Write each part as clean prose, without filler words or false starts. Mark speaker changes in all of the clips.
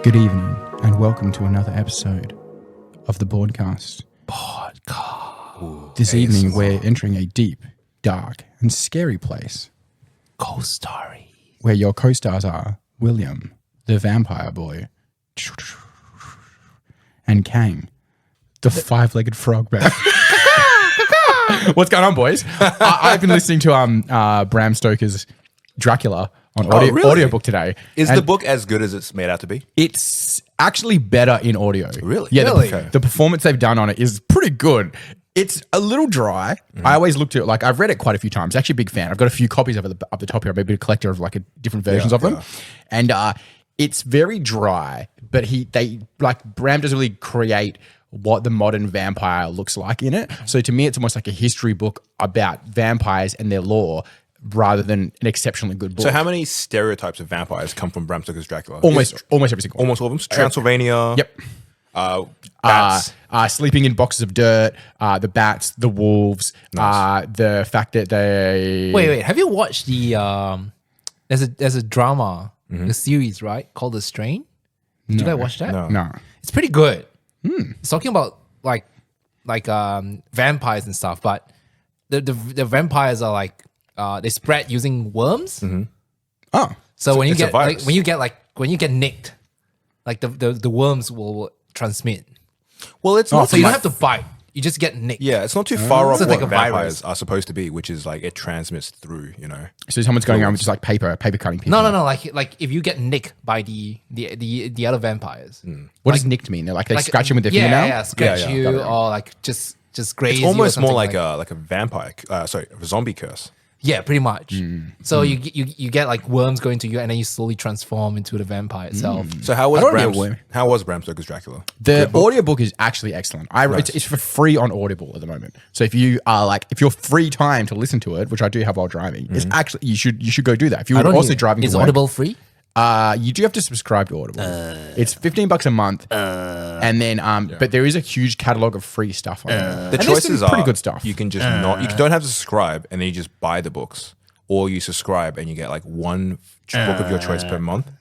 Speaker 1: Good evening, and welcome to another episode of the Boardcast. This evening, we're entering a deep, dark, and scary place.
Speaker 2: Ghost Story.
Speaker 1: Where your co-stars are William, the vampire boy, and Kang, the five-legged frog man. What's going on, boys? I've been listening to Bram Stoker's Dracula on audiobook today.
Speaker 3: Is the book as good as it's made out to be?
Speaker 1: It's actually better in audio.
Speaker 3: Really?
Speaker 1: Yeah,
Speaker 3: Really?
Speaker 1: The performance they've done on it is pretty good. It's a little dry. I always looked at it, like, I've read it quite a few times. Actually a big fan. I've got a few copies of it up the top here. Maybe a collector of like different versions of them. And it's very dry, but Bram doesn't really create what the modern vampire looks like in it. So to me, it's almost like a history book about vampires and their lore, rather than an exceptionally good book.
Speaker 3: So how many stereotypes of vampires come from Bram Stoker's Dracula?
Speaker 1: Almost every single one.
Speaker 3: Almost all of them? Transylvania?
Speaker 1: Yep.
Speaker 3: Bats.
Speaker 1: Sleeping in boxes of dirt, the bats, the wolves, the fact that they...
Speaker 2: Wait. Have you watched the there's a drama, the series, right? Called The Strain? Did you guys watch that?
Speaker 1: No.
Speaker 2: It's pretty good. It's talking about like vampires and stuff, but the vampires are like they spread using worms.
Speaker 1: Oh.
Speaker 2: So when you
Speaker 3: it's a
Speaker 2: get
Speaker 3: virus.
Speaker 2: when you get nicked, like the worms will transmit.
Speaker 3: Well, it's not
Speaker 2: So you don't have to bite. You just get nicked.
Speaker 3: Yeah, it's not too far off
Speaker 2: So it's
Speaker 3: what
Speaker 2: like a
Speaker 3: vampires
Speaker 2: virus.
Speaker 3: are supposed to be, which is like it transmits through,
Speaker 1: So someone's going around with just like paper cutting people.
Speaker 2: No. Like if you get nicked by the other vampires.
Speaker 1: What does nicked mean? They're like they scratch him with their fingernail?
Speaker 2: Yeah, scratch
Speaker 3: Yeah,
Speaker 2: you
Speaker 3: got it.
Speaker 2: or like just graze
Speaker 3: It's
Speaker 2: you or
Speaker 3: almost more
Speaker 2: something
Speaker 3: like a vampire, a zombie curse.
Speaker 2: yeah, pretty much. So you get like worms going to you, and then you slowly transform into the vampire itself.
Speaker 3: So how was
Speaker 1: I don't know where-
Speaker 3: Bram Stoker's Dracula?
Speaker 1: The audiobook is actually excellent. It's for free on Audible at the moment. So if you are if you're free time to listen to it, which I do have while driving, it's actually you should go do that. If you're also driving
Speaker 2: Is
Speaker 1: to work,
Speaker 2: Audible free?
Speaker 1: you do have to subscribe to Audible. It's $15 a month, and then but there is a huge catalog of free stuff on there.
Speaker 3: The
Speaker 1: And there's
Speaker 3: choices
Speaker 1: some pretty
Speaker 3: are
Speaker 1: good stuff.
Speaker 3: You can just you don't have to subscribe, and then you just buy the books, or you subscribe and you get like one book of your choice per month,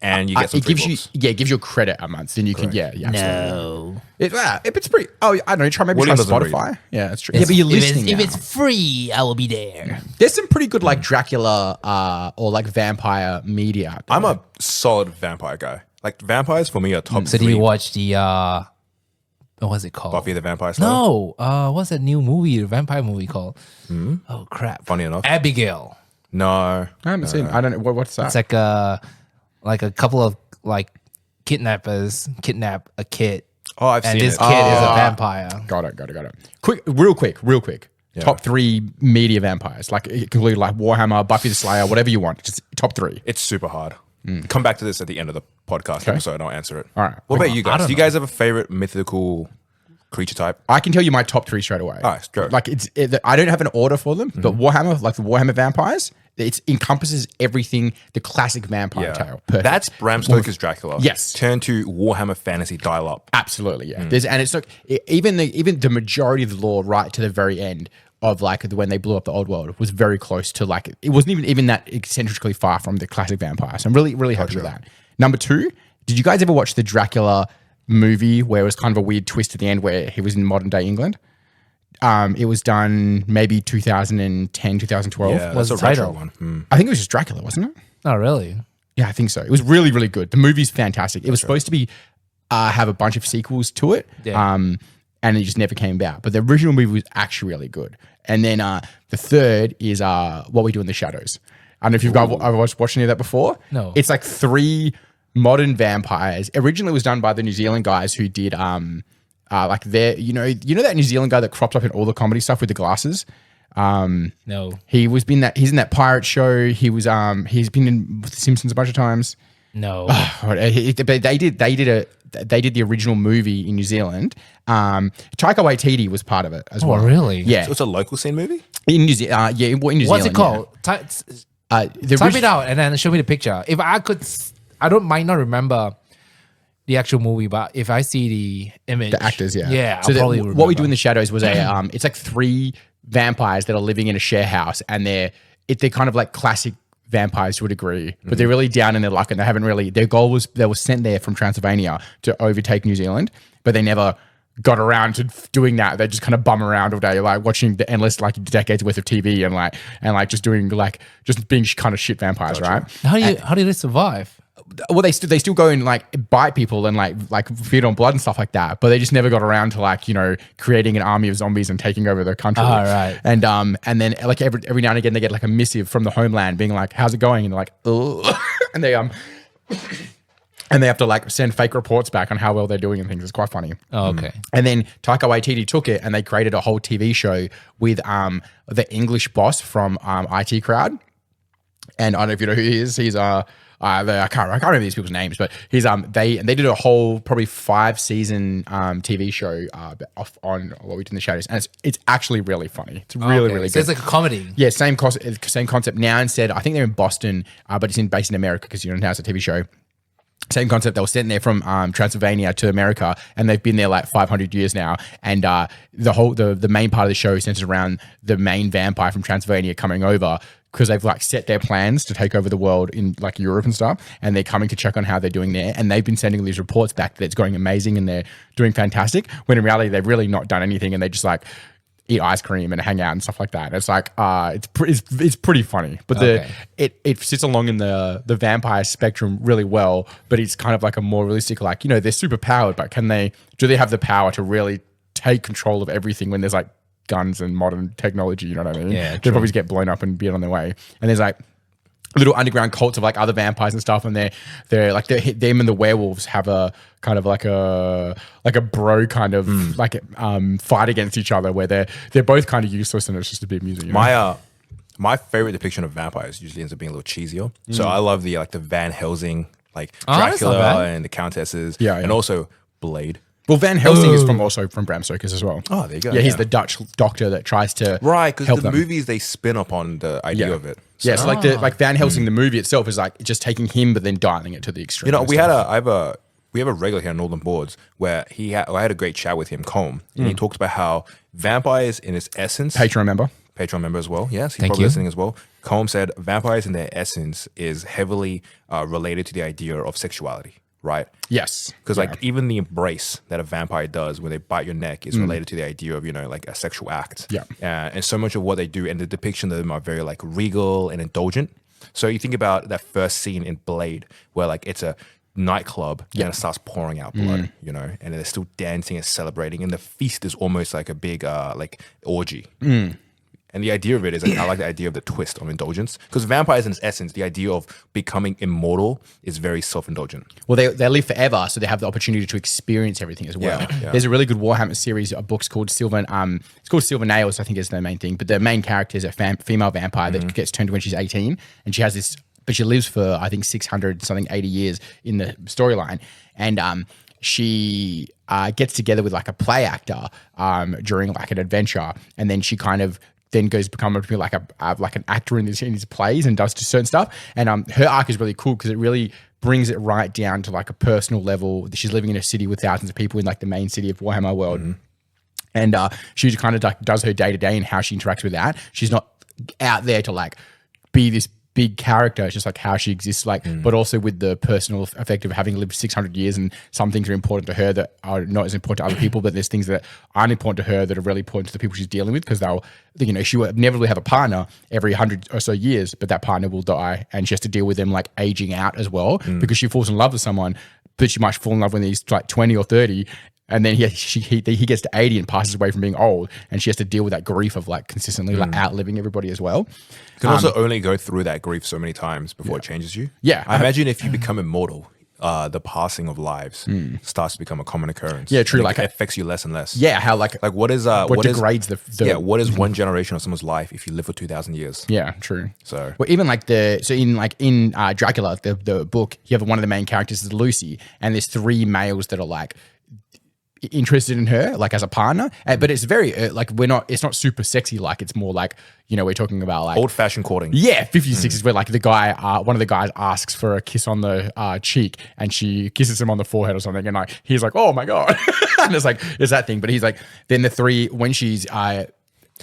Speaker 3: and you get some
Speaker 1: it
Speaker 3: free
Speaker 1: gives
Speaker 3: books.
Speaker 1: you it gives you a credit a month. Then you can absolutely.
Speaker 2: No.
Speaker 1: It's pretty. Oh, I don't know. Try
Speaker 3: William doesn't
Speaker 1: Spotify. Yeah, that's true. Yeah, but you're listening.
Speaker 2: If
Speaker 1: now.
Speaker 2: it's free, I will be there.
Speaker 1: There's some pretty good like Dracula or like vampire media out there.
Speaker 3: I'm a solid vampire guy. Like vampires for me are top
Speaker 2: So
Speaker 3: three.
Speaker 2: did you watch the what was it called?
Speaker 3: Buffy the Vampire Slayer?
Speaker 2: No. What's that new movie, the vampire movie called? Oh crap.
Speaker 3: Funny enough.
Speaker 2: Abigail.
Speaker 3: No.
Speaker 1: I haven't seen. I don't know what's that.
Speaker 2: It's like a couple of like kidnappers kidnap a kid,
Speaker 3: Oh, I've
Speaker 2: and
Speaker 3: seen
Speaker 2: this
Speaker 3: it.
Speaker 2: kid is a vampire.
Speaker 1: Got it. Real quick. Top 3 media vampires, like it could be like Warhammer, Buffy the Slayer, whatever you want. Just top 3.
Speaker 3: It's super hard. Come back to this at the end of the podcast episode and I'll answer it.
Speaker 1: All right.
Speaker 3: What about you
Speaker 2: I
Speaker 3: guys?
Speaker 2: don't
Speaker 3: Do you guys have a favorite mythical creature type?
Speaker 1: I can tell you my top 3 straight away.
Speaker 3: All right, go.
Speaker 1: Like I don't have an order for them, but Warhammer, like the Warhammer vampires, it encompasses everything, the classic vampire tale. Perfect.
Speaker 3: That's Bram Stoker's Dracula.
Speaker 1: Yes.
Speaker 3: Turn to Warhammer Fantasy dial up.
Speaker 1: Absolutely, yeah. And it's like even the majority of the lore right to the very end of like when they blew up the old world was very close to like it wasn't even that eccentrically far from the classic vampire. So I'm really happy with that. Number 2, did you guys ever watch the Dracula movie where it was kind of a weird twist at the end where he was in modern day England? It was done maybe 2010, 2012.
Speaker 3: Yeah,
Speaker 2: What's
Speaker 3: that's
Speaker 2: the
Speaker 3: a retro
Speaker 2: title?
Speaker 3: one.
Speaker 1: I think it was just Dracula, wasn't it?
Speaker 2: Oh really?
Speaker 1: Yeah, I think so. It was really good. The movie's fantastic. It was supposed to be have a bunch of sequels to it, and it just never came about. But the original movie was actually really good. And then the third is What We Do in the Shadows. I don't know if you've watched any of that before.
Speaker 2: No.
Speaker 1: It's like 3 modern vampires. Originally, it was done by the New Zealand guys who did like their you know that New Zealand guy that cropped up in all the comedy stuff with the glasses.
Speaker 2: No.
Speaker 1: He's in that pirate show. He's been in The Simpsons a bunch of times.
Speaker 2: No.
Speaker 1: But they did the original movie in New Zealand. Taika Waititi was part of it as well.
Speaker 2: really?
Speaker 1: Yeah.
Speaker 3: So it's a local scene movie?
Speaker 1: In New Zealand. In New Zealand.
Speaker 2: What's it called? Type it out and then show me the picture. If I could, might not remember the actual movie, but if I see the image,
Speaker 1: The actors, yeah.
Speaker 2: yeah,
Speaker 1: So
Speaker 2: I'll probably
Speaker 1: What We Do in
Speaker 2: remember.
Speaker 1: the Shadows was it's like 3 vampires that are living in a share house, and they're kind of like classic vampires to a degree, but they're really down in their luck and they haven't really, their goal was, they were sent there from Transylvania to overtake New Zealand, but they never got around to doing that. They just kind of bum around all day, like watching the endless like decades worth of TV and like just doing like, just being kind of shit vampires, right?
Speaker 2: How do they survive?
Speaker 1: Well, they still go and like bite people and like feed on blood and stuff like that, but they just never got around to like, you know, creating an army of zombies and taking over the country.
Speaker 2: Oh, right.
Speaker 1: And then like every now and again they get like a missive from the homeland being like, how's it going? And they're like, ugh. And they and they have to like send fake reports back on how well they're doing and things. It's quite funny.
Speaker 2: Oh, okay.
Speaker 1: And then Taika Waititi took it and they created a whole TV show with the English boss from IT Crowd. And I don't know if you know who he is. He's I can't remember these people's names, but he's they did a whole probably 5-season TV show off on What We Did in the Shadows, and it's actually really funny. It's really really
Speaker 2: So
Speaker 1: good.
Speaker 2: it's like a comedy.
Speaker 1: Yeah, same concept. Now instead, I think they're in Boston, but it's based in America because you know now it's a TV show. Same concept. They were sent there from Transylvania to America, and they've been there like 500 years now. And the main part of the show centers around the main vampire from Transylvania coming over because they've like set their plans to take over the world in like Europe and stuff. And they're coming to check on how they're doing there. And they've been sending these reports back that it's going amazing and they're doing fantastic. When in reality, they've really not done anything, and they just like eat ice cream and hang out and stuff like that. And it's like it's pretty funny, but it sits along in the vampire spectrum really well. But it's kind of like a more realistic, like, you know, they're super powered, but do they have the power to really take control of everything when there's like guns and modern technology? You know what I mean?
Speaker 2: Yeah,
Speaker 1: they'll
Speaker 2: true.
Speaker 1: probably just get blown up and be on their way. And there's like little underground cults of like other vampires and stuff, and they're like them and the werewolves have a kind of like a bro kind of fight against each other where they're both kind of useless and it's just a bit amusing. You know?
Speaker 3: My favorite depiction of vampires usually ends up being a little cheesier. So I love the Van Helsing, like
Speaker 2: that's not
Speaker 3: Dracula
Speaker 2: bad.
Speaker 3: and the Countesses,
Speaker 1: Yeah,
Speaker 3: and
Speaker 1: yeah.
Speaker 3: also Blade.
Speaker 1: Well, Van Helsing is also from Bram Stoker's as well.
Speaker 3: Oh, there you go.
Speaker 1: Yeah, he's
Speaker 3: Yeah.
Speaker 1: the Dutch doctor that tries to
Speaker 3: Right, because
Speaker 1: help
Speaker 3: the
Speaker 1: them.
Speaker 3: movies they spin upon the idea of it.
Speaker 1: Yeah, so like Van Helsing, the movie itself is like just taking him, but then dialing it to the extreme.
Speaker 3: You know,
Speaker 1: and
Speaker 3: we
Speaker 1: stuff.
Speaker 3: have a regular here on Northern Boards where I had a great chat with him, Colm, and he talked about how vampires in its essence,
Speaker 1: Patreon member.
Speaker 3: Patreon member as well. Yes, he's
Speaker 2: Thank
Speaker 3: probably
Speaker 2: you.
Speaker 3: listening as well. Colm said vampires in their essence is heavily related to the idea of sexuality, right?
Speaker 1: Yes,
Speaker 3: Because like even the embrace that a vampire does when they bite your neck is related to the idea of, you know, like a sexual act.
Speaker 1: Yeah.
Speaker 3: And so much of what they do and the depiction of them are very like regal and indulgent. So you think about that first scene in Blade where like it's a nightclub and it starts pouring out blood, you know, and they're still dancing and celebrating, and the feast is almost like a big like orgy. And the idea of it is like, I like the idea of the twist of indulgence, because vampires in its essence, the idea of becoming immortal is very self-indulgent.
Speaker 1: Well, they live forever, so they have the opportunity to experience everything as well.
Speaker 3: Yeah, yeah.
Speaker 1: There's a really good Warhammer series of books called Silver. It's called Silver Nails, I think is the main thing. But the main character is a female vampire that gets turned when she's 18, and she has this, but she lives for I think 600 something 80 years in the storyline, and she gets together with like a play actor during like an adventure, and then she kind of then goes to become like an actor in these plays and does certain stuff. And her arc is really cool because it really brings it right down to like a personal level. She's living in a city with thousands of people in like the main city of Warhammer World. And she kind of like does her day to day and how she interacts with that. She's not out there to like be this big character. It's just like how she exists, like, but also with the personal effect of having lived 600 years, and some things are important to her that are not as important to other people, but there's things that aren't important to her that are really important to the people she's dealing with, because she will inevitably have a partner every 100 or so years, but that partner will die and she has to deal with them like aging out as well, because she falls in love with someone, but she might fall in love when he's like 20 or 30. And then he gets to 80 and passes away from being old, and she has to deal with that grief of like consistently like outliving everybody as well.
Speaker 3: You can also only go through that grief so many times before it changes you.
Speaker 1: Yeah.
Speaker 3: I imagine if you become immortal, the passing of lives starts to become a common occurrence.
Speaker 1: Yeah, true.
Speaker 3: And
Speaker 1: Like
Speaker 3: it affects you less and less.
Speaker 1: Yeah, how like
Speaker 3: what
Speaker 1: degrades the
Speaker 3: what is one generation of someone's life if you live for 2,000 years?
Speaker 1: Yeah, true.
Speaker 3: So
Speaker 1: well, even like in Dracula, the book, you have one of the main characters is Lucy, and there's 3 males that are like interested in her like as a partner, but it's very it's not super sexy, like it's more like, you know, we're talking about like
Speaker 3: old-fashioned courting.
Speaker 1: Yeah, 50s, 60s, where like the guy, one of the guys asks for a kiss on the cheek, and she kisses him on the forehead or something, and like he's like, oh my god, and it's like it's that thing. But he's like, then the 3 when she's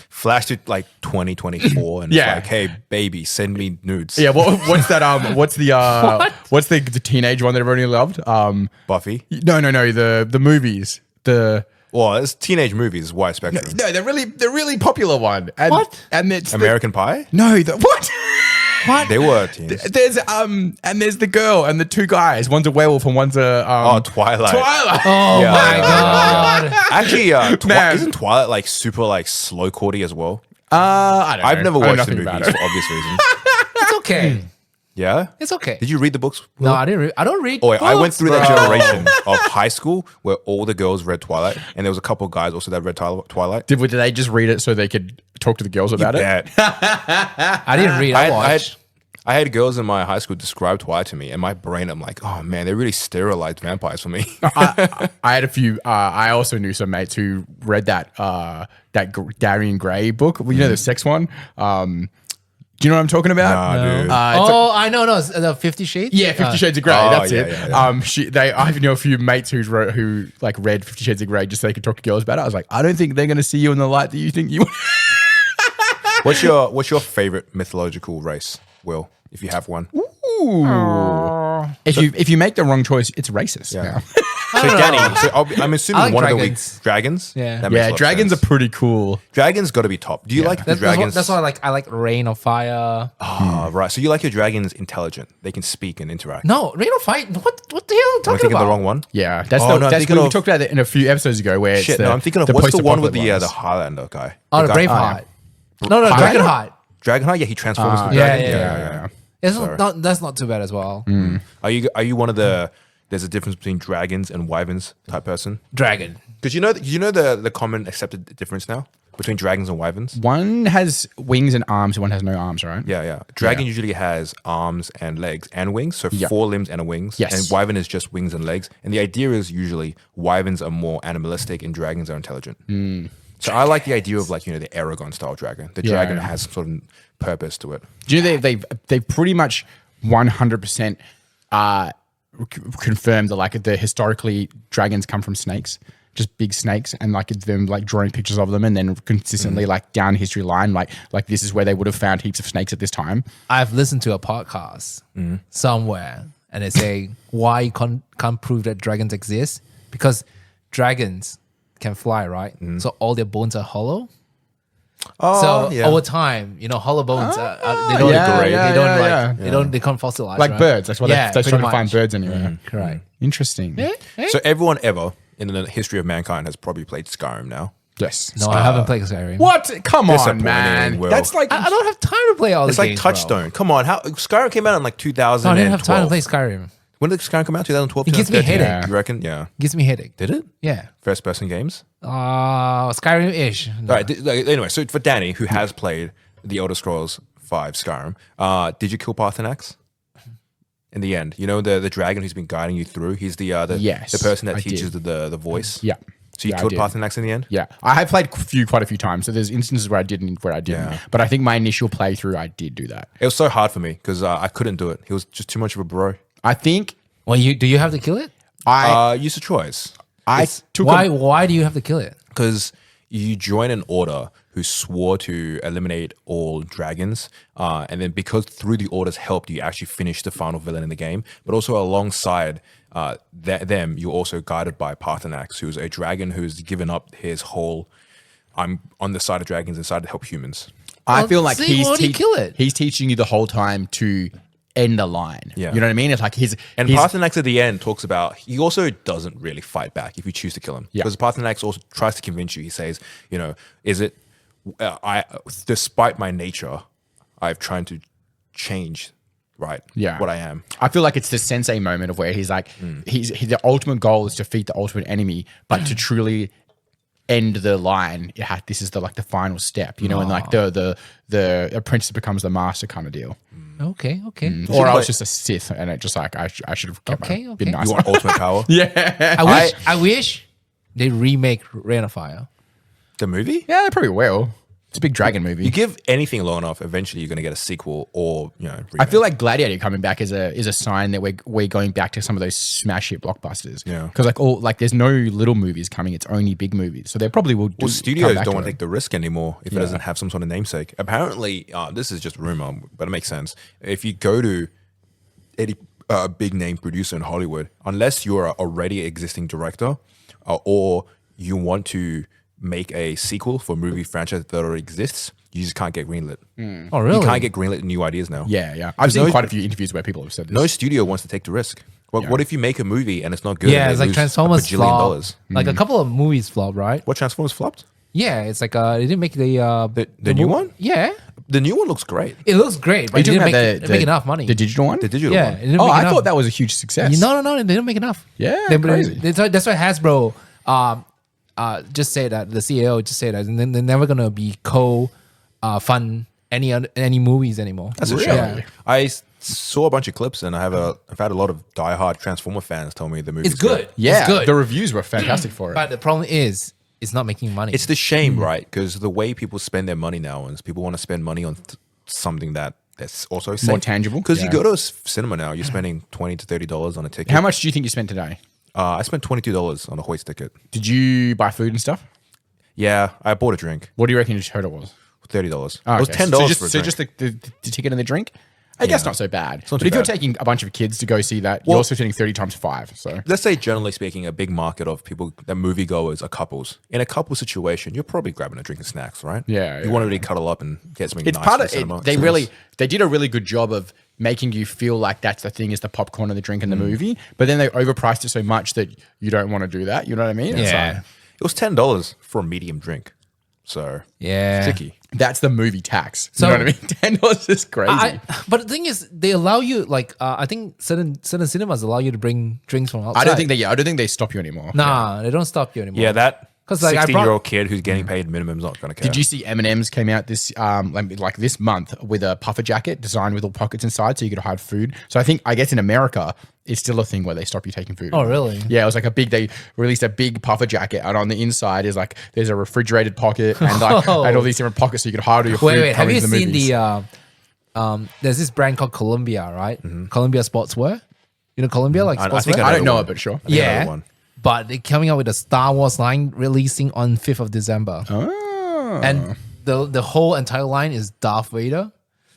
Speaker 3: Flash to like 2024 and
Speaker 1: Yeah.
Speaker 3: it's like, hey, baby, send me nudes.
Speaker 1: Yeah, what's that? What's the teenage one that everybody loved?
Speaker 3: Buffy.
Speaker 1: No, the movies.
Speaker 3: Well, it's teenage movies, wide spectrum.
Speaker 1: No, the really popular one. And,
Speaker 2: What?
Speaker 1: And it's
Speaker 3: American Pie?
Speaker 1: what?
Speaker 2: What?
Speaker 3: They were teens.
Speaker 1: There's the girl and the two guys. One's a werewolf and one's a
Speaker 3: Twilight.
Speaker 1: Twilight.
Speaker 2: Oh
Speaker 3: Yeah,
Speaker 2: my
Speaker 3: yeah,
Speaker 2: god.
Speaker 3: Actually,
Speaker 1: Man.
Speaker 3: isn't Twilight like super like slow chordy as well?
Speaker 1: I don't know.
Speaker 3: I've never
Speaker 1: I know
Speaker 3: watched the
Speaker 1: nothing
Speaker 3: movies
Speaker 1: about
Speaker 3: for
Speaker 1: it.
Speaker 3: obvious reasons.
Speaker 2: It's okay.
Speaker 3: Yeah?
Speaker 2: It's okay.
Speaker 3: Did you read the books?
Speaker 2: No, I didn't. I don't read.
Speaker 3: Oh, wait, I went
Speaker 2: books,
Speaker 3: through that
Speaker 2: bro.
Speaker 3: generation of high school where all the girls read Twilight, and there was a couple of guys also that read Twilight.
Speaker 1: Did they just read it so they could talk to the girls about it?
Speaker 3: Yeah.
Speaker 2: I didn't read. I watched.
Speaker 3: I had girls in my high school describe Twilight to me, and my brain, I'm like, oh man, they really sterilized vampires for me.
Speaker 1: I had a few. I also knew some mates who read that Darian Gray book. You know the sex one. Do you know what I'm talking about?
Speaker 3: Nah, dude.
Speaker 2: I know. No, it's the 50 Shades.
Speaker 1: Yeah, 50 Shades of Grey.
Speaker 3: Oh,
Speaker 1: That's
Speaker 3: yeah,
Speaker 1: it.
Speaker 3: yeah, yeah.
Speaker 1: I know a few mates who read 50 Shades of Grey just so they could talk to girls about it. I was like, I don't think they're going to see you in the light that you think you.
Speaker 3: What's your favorite mythological race, Will, if you have one?
Speaker 1: Ooh. If you make the wrong choice, it's racist.
Speaker 3: Yeah.
Speaker 1: Yeah,
Speaker 3: So Danny, I'm assuming
Speaker 2: I like
Speaker 3: one of the
Speaker 2: dragons.
Speaker 3: dragons.
Speaker 2: Yeah.
Speaker 3: That makes a lot of
Speaker 1: dragons
Speaker 3: sense.
Speaker 1: are pretty cool.
Speaker 3: Dragons got to be top. Do you like the
Speaker 2: That's
Speaker 3: dragons?
Speaker 2: why I like. I like Rain of Fire.
Speaker 3: Ah, right. So you like your dragons intelligent? They can speak and interact.
Speaker 2: No, Rain of Fire. What the hell are you
Speaker 3: Am I
Speaker 2: talking
Speaker 3: thinking
Speaker 2: about?
Speaker 3: of the wrong one?
Speaker 1: Yeah, that's
Speaker 3: Oh, no, I'm
Speaker 1: that's
Speaker 3: thinking
Speaker 1: we
Speaker 3: of-
Speaker 1: talked about it in a few episodes ago. Where
Speaker 3: Shit,
Speaker 1: it's
Speaker 3: no, I'm thinking of what's the one with the
Speaker 1: post-apocalypse
Speaker 3: Highlander guy?
Speaker 2: Oh, the
Speaker 3: guy-
Speaker 2: Braveheart. No, Dragonheart.
Speaker 3: Dragonheart? Yeah, he transforms into a
Speaker 2: yeah,
Speaker 3: dragon.
Speaker 2: yeah. It's not, that's not too bad as well.
Speaker 3: Are you one of the? There's a difference between dragons and wyverns type person.
Speaker 2: Dragon.
Speaker 3: Because you know the common accepted difference now between dragons and wyverns.
Speaker 1: One has wings and arms, and one has no arms, right?
Speaker 3: Yeah. Dragon usually has arms and legs and wings, so
Speaker 1: Yeah.
Speaker 3: 4 limbs and a wings.
Speaker 1: Yes.
Speaker 3: And wyvern is just wings and legs. And the idea is usually wyverns are more animalistic and dragons are intelligent. So I like the idea of the Aragon style dragon. The dragon has some sort of purpose to it.
Speaker 1: Do you know they pretty much 100% confirmed that the historically dragons come from snakes, just big snakes, and them drawing pictures of them, and then consistently down history line like this is where they would have found heaps of snakes at this time.
Speaker 2: I've listened to a podcast somewhere, and they say why you can't prove that dragons exist because dragons can fly, right? So all their bones are hollow.
Speaker 3: Oh,
Speaker 2: So over time, hollow bones, they don't
Speaker 1: Yeah,
Speaker 2: degrade.
Speaker 1: yeah,
Speaker 2: They don't
Speaker 1: yeah, yeah.
Speaker 2: they can't fossilize.
Speaker 1: Like
Speaker 2: right?
Speaker 1: birds. That's what they're
Speaker 2: pretty
Speaker 1: trying to
Speaker 2: much.
Speaker 1: find birds anyway.
Speaker 2: Correct.
Speaker 1: Interesting.
Speaker 3: So everyone ever in the history of mankind has probably played Skyrim now.
Speaker 1: Yes.
Speaker 2: No, I haven't played Skyrim.
Speaker 1: What? Come on,
Speaker 3: Disappointing,
Speaker 1: man.
Speaker 3: Will.
Speaker 1: That's like
Speaker 2: I don't have time to play all
Speaker 3: It's
Speaker 2: the
Speaker 3: like
Speaker 2: games, bro.
Speaker 3: Touchstone. Come on, how Skyrim came out in 2012.
Speaker 2: No, I didn't have time to play Skyrim.
Speaker 3: When did Skyrim come out? 2012.
Speaker 2: It gives me
Speaker 3: 2013?
Speaker 2: headache.
Speaker 3: You reckon? Yeah.
Speaker 2: It gives me headache.
Speaker 3: Did it?
Speaker 2: Yeah.
Speaker 3: First person games.
Speaker 2: Skyrim-ish. No.
Speaker 3: All right. Anyway, so for Danny, who has played the Elder Scrolls 5 Skyrim, did you kill Parthenax? In the end, the dragon who's been guiding you through. He's the
Speaker 1: Yes,
Speaker 3: the person that
Speaker 1: I
Speaker 3: teaches
Speaker 1: did.
Speaker 3: the voice.
Speaker 1: yeah.
Speaker 3: So you
Speaker 1: Yeah, I
Speaker 3: killed
Speaker 1: did.
Speaker 3: Parthenax in the end.
Speaker 1: Yeah, I have played quite a few times. So there's instances where I did and where I didn't.
Speaker 3: Yeah.
Speaker 1: But I think my initial playthrough, I did do that.
Speaker 3: It was so hard for me because I couldn't do it. He was just too much of a bro.
Speaker 1: I think
Speaker 2: Well, do you have to kill it?
Speaker 3: Use a choice.
Speaker 1: I took
Speaker 2: Why do you have to kill it?
Speaker 3: Because you join an order who swore to eliminate all dragons, and then because through the order's help, you actually finish the final villain in the game. But also alongside them, you're also guided by Parthenax, who's a dragon who's given up his whole "I'm on the side of dragons and decided to help humans."
Speaker 1: I feel like
Speaker 2: see, why do you kill it?
Speaker 1: he's teaching you the whole time to end the line.
Speaker 3: Yeah.
Speaker 1: You know what I mean? It's like
Speaker 3: And Parthenax at the end talks about he also doesn't really fight back if you choose to kill him.
Speaker 1: Yeah.
Speaker 3: Because Parthenax also tries to convince you. He says, is it despite my nature, I've tried to change
Speaker 1: Yeah.
Speaker 3: what I am.
Speaker 1: I feel like it's the sensei moment of where he's like, the ultimate goal is to defeat the ultimate enemy, but to truly end the line, this is the final step, and the apprentice becomes the master kind of deal.
Speaker 2: Okay.
Speaker 1: Or I was just a Sith, and it just I should have kept
Speaker 2: Okay,
Speaker 1: been
Speaker 2: okay.
Speaker 1: nice.
Speaker 3: You want ultimate power?
Speaker 1: Yeah,
Speaker 2: I wish they remake Rain of Fire.
Speaker 3: The movie?
Speaker 1: yeah, they probably will. It's a big dragon movie.
Speaker 3: You give anything long enough, eventually you're going to get a sequel or remake.
Speaker 1: I feel like Gladiator coming back is a sign that we're going back to some of those smash hit blockbusters.
Speaker 3: Yeah.
Speaker 1: Because there's no little movies coming; it's only big movies. So they probably will.
Speaker 3: Well, studios don't want to take the risk anymore if it doesn't have some sort of namesake. Apparently, this is just rumor, but it makes sense. If you go to any big name producer in Hollywood, unless you're an already existing director or you want to make a sequel for a movie franchise that already exists, you just can't get greenlit.
Speaker 2: Oh, really?
Speaker 3: You can't get greenlit in new ideas now.
Speaker 1: Yeah. I've seen quite a few interviews where people have said this.
Speaker 3: No studio wants to take the risk. What if you make a movie and it's not good?
Speaker 2: Yeah,
Speaker 3: and
Speaker 2: it's
Speaker 3: they
Speaker 2: like
Speaker 3: lose
Speaker 2: Transformers
Speaker 3: $1
Speaker 2: flop.
Speaker 3: billion?
Speaker 2: Like a couple of movies flop, right?
Speaker 3: What, Transformers flopped?
Speaker 2: Yeah, it's like they didn't make the
Speaker 3: new one?
Speaker 2: Yeah,
Speaker 3: The new one looks great.
Speaker 2: it looks great, but
Speaker 1: Are
Speaker 2: it
Speaker 1: you
Speaker 2: didn't
Speaker 1: talking
Speaker 2: make,
Speaker 1: about
Speaker 2: make enough money.
Speaker 1: The digital one?
Speaker 3: The digital
Speaker 2: yeah,
Speaker 3: one.
Speaker 2: it didn't
Speaker 1: Oh,
Speaker 2: make
Speaker 1: I
Speaker 2: enough.
Speaker 1: thought that was a huge success.
Speaker 2: No, they didn't make enough.
Speaker 1: Yeah,
Speaker 2: they,
Speaker 1: crazy.
Speaker 2: that's why Hasbro just say that the CEO just say that, and then they're never gonna be fund any movies anymore.
Speaker 3: That's a
Speaker 1: Really?
Speaker 3: shame. I saw a bunch of clips and I've had a lot of diehard Transformer fans tell me the movie's
Speaker 2: It's good.
Speaker 1: Yeah,
Speaker 2: it's good.
Speaker 1: the reviews were fantastic for it.
Speaker 2: But the problem is, it's not making money.
Speaker 3: It's the shame, right? Because the way people spend their money now is people want to spend money on something that's also safe.
Speaker 1: More tangible?
Speaker 3: Because
Speaker 1: Yeah.
Speaker 3: you go to a cinema now, you're spending $20 to $30 on a ticket.
Speaker 1: How much do you think you spent today?
Speaker 3: I spent $22 on a hoist ticket.
Speaker 1: Did you buy food and stuff?
Speaker 3: Yeah, I bought a drink.
Speaker 1: What do you reckon your total was?
Speaker 3: $30.
Speaker 1: Oh,
Speaker 3: It was
Speaker 1: okay.
Speaker 3: $10
Speaker 1: So
Speaker 3: for a drink.
Speaker 1: just the ticket and the drink? I guess not so bad.
Speaker 3: not
Speaker 1: But
Speaker 3: too
Speaker 1: if you're
Speaker 3: bad.
Speaker 1: taking a bunch of kids to go see that, you're
Speaker 3: Well-
Speaker 1: also spending 30 times 5. So
Speaker 3: Let's say, generally speaking, a big market of people, that moviegoers are couples. In a couple situation, you're probably grabbing a drink and snacks, right?
Speaker 1: Yeah,
Speaker 3: You
Speaker 1: yeah.
Speaker 3: want to really cuddle up and get something
Speaker 1: it's
Speaker 3: nice
Speaker 1: part
Speaker 3: from
Speaker 1: of
Speaker 3: the cinema.
Speaker 1: it. They did a really good job of making you feel like that's the thing is the popcorn and the drink and the movie. But then they overpriced it so much that you don't want to do that. You know what I mean? It's
Speaker 2: Yeah.
Speaker 1: like,
Speaker 3: It was $10 for a medium drink. So,
Speaker 2: yeah.
Speaker 3: it's tricky.
Speaker 1: that's the movie tax.
Speaker 2: So-
Speaker 1: you know what I mean? $10 is crazy.
Speaker 2: But the thing is, they allow you I think certain cinemas allow you to bring drinks from outside.
Speaker 1: I don't think they stop you anymore.
Speaker 2: Nah, they don't stop you anymore.
Speaker 3: Yeah, that
Speaker 2: 'Cause, like, I brought-
Speaker 3: 16-year-old kid who's getting paid minimum is not going to care.
Speaker 1: Did you see M&M's came out this like this month with a puffer jacket designed with all pockets inside so you could hide food? So I guess in America it's still a thing where they stop you taking food.
Speaker 2: Oh, really?
Speaker 1: Yeah, it was like they released a big puffer jacket and on the inside is like there's a refrigerated pocket and like
Speaker 2: Oh.
Speaker 1: and all these different pockets so you could hide all your food.
Speaker 2: Wait, have
Speaker 1: coming
Speaker 2: you
Speaker 1: to the
Speaker 2: seen
Speaker 1: movies.
Speaker 2: there's this brand called Columbia, right? Columbia Sportswear. You know Columbia, like
Speaker 3: I
Speaker 2: sportswear?
Speaker 3: think
Speaker 1: I don't
Speaker 3: know
Speaker 1: know
Speaker 3: one.
Speaker 1: it, but sure.
Speaker 3: I think I know
Speaker 2: Yeah.
Speaker 3: the one.
Speaker 2: But they're coming out with a Star Wars line releasing on 5th of December.
Speaker 1: Oh.
Speaker 2: And the whole entire line is Darth Vader.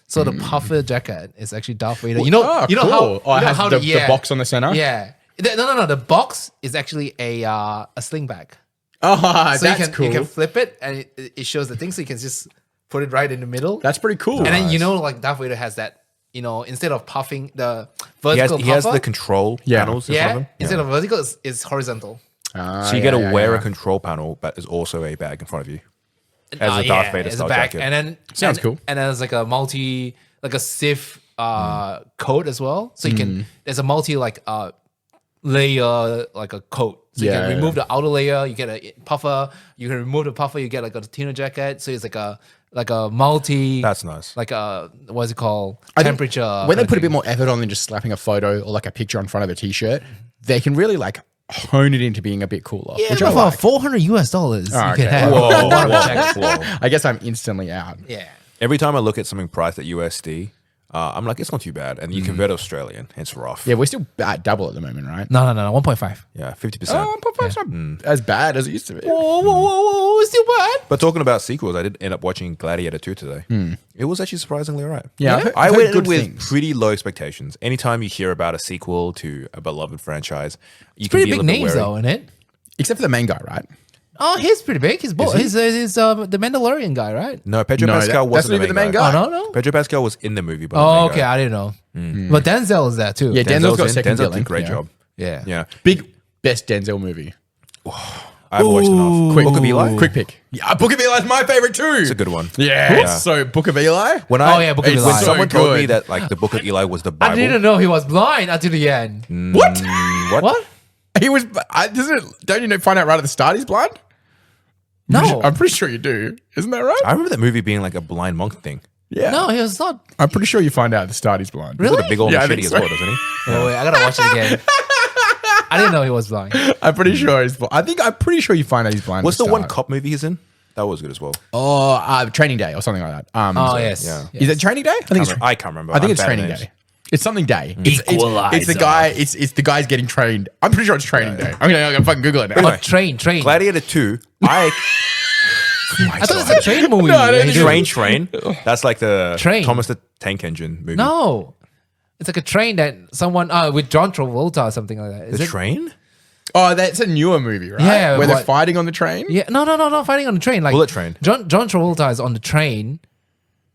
Speaker 2: So the puffer jacket is actually Darth Vader. You know
Speaker 1: Oh,
Speaker 2: how
Speaker 1: cool. Oh, it
Speaker 2: you know
Speaker 1: has
Speaker 2: how
Speaker 1: the box on the center?
Speaker 2: Yeah. No. The box is actually a sling bag.
Speaker 1: Oh,
Speaker 2: So
Speaker 1: that's cool.
Speaker 2: you can flip it and it shows the thing. So you can just put it right in the middle.
Speaker 1: That's pretty cool.
Speaker 2: And then like Darth Vader has that, instead of puffing the vertical
Speaker 3: He has
Speaker 2: puffer,
Speaker 3: the control
Speaker 1: Yeah.
Speaker 3: panels in front of him.
Speaker 2: instead of vertical, it's horizontal.
Speaker 3: So you get to wear a control panel, but there's also a bag in front of you. As a Darth Vader
Speaker 2: it's
Speaker 3: style
Speaker 2: a bag.
Speaker 3: jacket.
Speaker 2: And then
Speaker 1: Sounds cool.
Speaker 2: And then there's like a Sith coat as well. So you can there's a multi layer like a coat. So you
Speaker 1: Yeah,
Speaker 2: can
Speaker 1: yeah.
Speaker 2: remove the outer layer, you get a puffer, you can remove the puffer, you get like a tuna jacket. So it's like a multi
Speaker 3: That's nice.
Speaker 2: like a what's it called?
Speaker 1: I think
Speaker 2: Temperature.
Speaker 1: when they
Speaker 2: kind
Speaker 1: put a
Speaker 2: of
Speaker 1: bit
Speaker 2: thing.
Speaker 1: more effort on than just slapping a photo or like a picture on front of a t-shirt, they can really like hone it into being a bit cooler.
Speaker 2: Yeah,
Speaker 1: which
Speaker 2: but
Speaker 1: I
Speaker 2: for
Speaker 1: like.
Speaker 2: $400 US, you
Speaker 1: okay.
Speaker 2: can have
Speaker 3: Whoa,
Speaker 2: one of the
Speaker 3: whoa,
Speaker 2: jackets.
Speaker 3: whoa.
Speaker 1: I guess I'm instantly out.
Speaker 2: Yeah.
Speaker 3: Every time I look at something priced at USD, I'm like, it's not too bad. And you convert Australian, it's rough.
Speaker 1: Yeah, we're still at double at the moment, right?
Speaker 2: No, 1.5.
Speaker 3: Yeah, 50%.
Speaker 1: Oh, Popeye's not as bad as it used to be.
Speaker 2: Whoa, it's still bad.
Speaker 3: But talking about sequels, I did end up watching Gladiator 2 today. It was actually surprisingly all right.
Speaker 1: Yeah, I've heard-
Speaker 3: I
Speaker 1: I've heard
Speaker 3: went in
Speaker 1: good
Speaker 3: with
Speaker 1: things.
Speaker 3: pretty low expectations. Anytime you hear about a sequel to a beloved franchise, you
Speaker 2: Pretty
Speaker 3: can be
Speaker 2: big
Speaker 3: a little
Speaker 2: names
Speaker 3: bit
Speaker 2: though,
Speaker 3: wary.
Speaker 2: isn't it?
Speaker 1: Except for the main guy, right?
Speaker 2: Oh, he's pretty big. He's the Mandalorian guy, right?
Speaker 3: No, Pedro
Speaker 1: No,
Speaker 3: Pascal
Speaker 1: that's
Speaker 3: wasn't
Speaker 1: not even
Speaker 3: the main
Speaker 1: the
Speaker 3: guy.
Speaker 1: main guy.
Speaker 2: Oh, no.
Speaker 3: Pedro Pascal was in the movie, but
Speaker 2: Oh,
Speaker 3: the main
Speaker 2: okay.
Speaker 3: guy.
Speaker 2: I didn't know. But Denzel is there too.
Speaker 1: Yeah, Denzel's got
Speaker 3: in.
Speaker 1: second
Speaker 3: Denzel did a
Speaker 1: billing.
Speaker 3: great
Speaker 1: Yeah.
Speaker 3: job.
Speaker 2: Yeah.
Speaker 3: Yeah,
Speaker 1: Big best Denzel movie.
Speaker 3: I haven't watched enough.
Speaker 1: Quick,
Speaker 3: Book of Eli?
Speaker 1: Quick pick. Yeah, Book of Eli is my favorite too.
Speaker 3: It's a good one.
Speaker 1: Yeah.
Speaker 3: Yeah.
Speaker 1: So Book of Eli.
Speaker 3: When
Speaker 2: Oh, yeah, Book of
Speaker 1: It's
Speaker 2: Eli.
Speaker 3: When
Speaker 1: so
Speaker 3: someone told me
Speaker 1: good.
Speaker 3: that like the Book of Eli was the
Speaker 2: I
Speaker 3: Bible,
Speaker 2: didn't know he was blind until the end.
Speaker 1: What?
Speaker 3: what?
Speaker 1: He was. Don't you know? Find out right at the start he's blind.
Speaker 2: No.
Speaker 1: I'm pretty sure you do. Isn't that right?
Speaker 3: I remember that movie being like a blind monk thing.
Speaker 1: Yeah.
Speaker 2: No, he was not.
Speaker 1: I'm pretty sure you find out at the start he's blind.
Speaker 3: He's got a big old
Speaker 1: Yeah, I
Speaker 3: machete
Speaker 1: think
Speaker 3: as
Speaker 1: so.
Speaker 3: well, doesn't he?
Speaker 2: Oh, wait, I gotta watch it again. I didn't know he was blind.
Speaker 1: I'm pretty sure he's blind. I'm pretty sure you find out he's blind.
Speaker 3: What's
Speaker 1: at
Speaker 3: the one
Speaker 1: start.
Speaker 3: cop movie he's in? That was good as well.
Speaker 1: Oh, Training Day or something like that.
Speaker 2: Oh yes.
Speaker 3: yeah.
Speaker 1: Is it Training Day?
Speaker 3: I can't remember.
Speaker 1: I think
Speaker 3: I'm
Speaker 1: it's
Speaker 3: bad at
Speaker 1: Training
Speaker 3: names.
Speaker 1: Day. It's something day. It's the
Speaker 2: Equalizer.
Speaker 1: guy. It's the guy's getting trained. I'm pretty sure it's Training Day. I'm gonna fucking Google it now.
Speaker 2: Oh, train.
Speaker 3: Gladiator 2.
Speaker 2: I thought it was a train movie.
Speaker 1: No, I don't think
Speaker 3: Train. That's like the
Speaker 2: Train.
Speaker 3: Thomas the Tank Engine movie.
Speaker 2: No, it's like a train that someone with John Travolta or something like that. Is
Speaker 3: The
Speaker 2: it?
Speaker 3: Train?
Speaker 1: Oh, that's a newer movie, right?
Speaker 2: Yeah,
Speaker 1: where they're
Speaker 2: what-
Speaker 1: fighting on the train.
Speaker 2: Yeah, no, not fighting on the train. Like
Speaker 3: Bullet Train.
Speaker 2: John Travolta is on the train,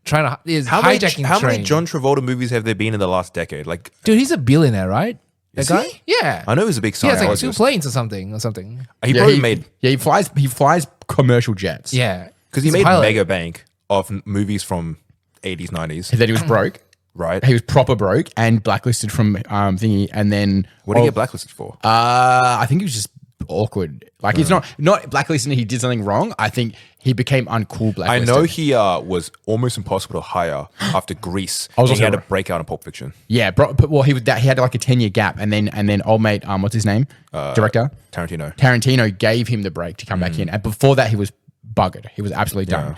Speaker 2: trying to hijacking
Speaker 3: How
Speaker 2: train.
Speaker 3: many John Travolta movies have there been in the last decade? Like,
Speaker 2: Dude, he's a billionaire, right? That
Speaker 3: Is
Speaker 2: guy?
Speaker 3: he?
Speaker 2: Yeah.
Speaker 3: I know he's a big
Speaker 2: He has like 2
Speaker 3: Scientologist.
Speaker 2: planes or something.
Speaker 3: He probably made
Speaker 1: He flies commercial jets.
Speaker 2: Yeah.
Speaker 3: because he
Speaker 2: He's a
Speaker 3: made
Speaker 2: pilot.
Speaker 3: mega bank of movies from 80s, 90s,
Speaker 1: That he was broke.
Speaker 3: right?
Speaker 1: He was proper broke and blacklisted from thingy, and then
Speaker 3: What did he get blacklisted for?
Speaker 1: I think he was just awkward. Like he's not blacklisted. He did something wrong. I think he became uncool.
Speaker 3: I
Speaker 1: Blacklisted.
Speaker 3: know he was almost impossible to hire after Grease.
Speaker 1: was
Speaker 3: And he
Speaker 1: also
Speaker 3: had to
Speaker 1: right.
Speaker 3: break out in Pulp Fiction.
Speaker 1: Yeah, bro. But, well, he had like a 10-year gap, and then old mate, what's his name? Director
Speaker 3: Tarantino.
Speaker 1: gave him the break to come back in, and before that he was buggered. He was absolutely done.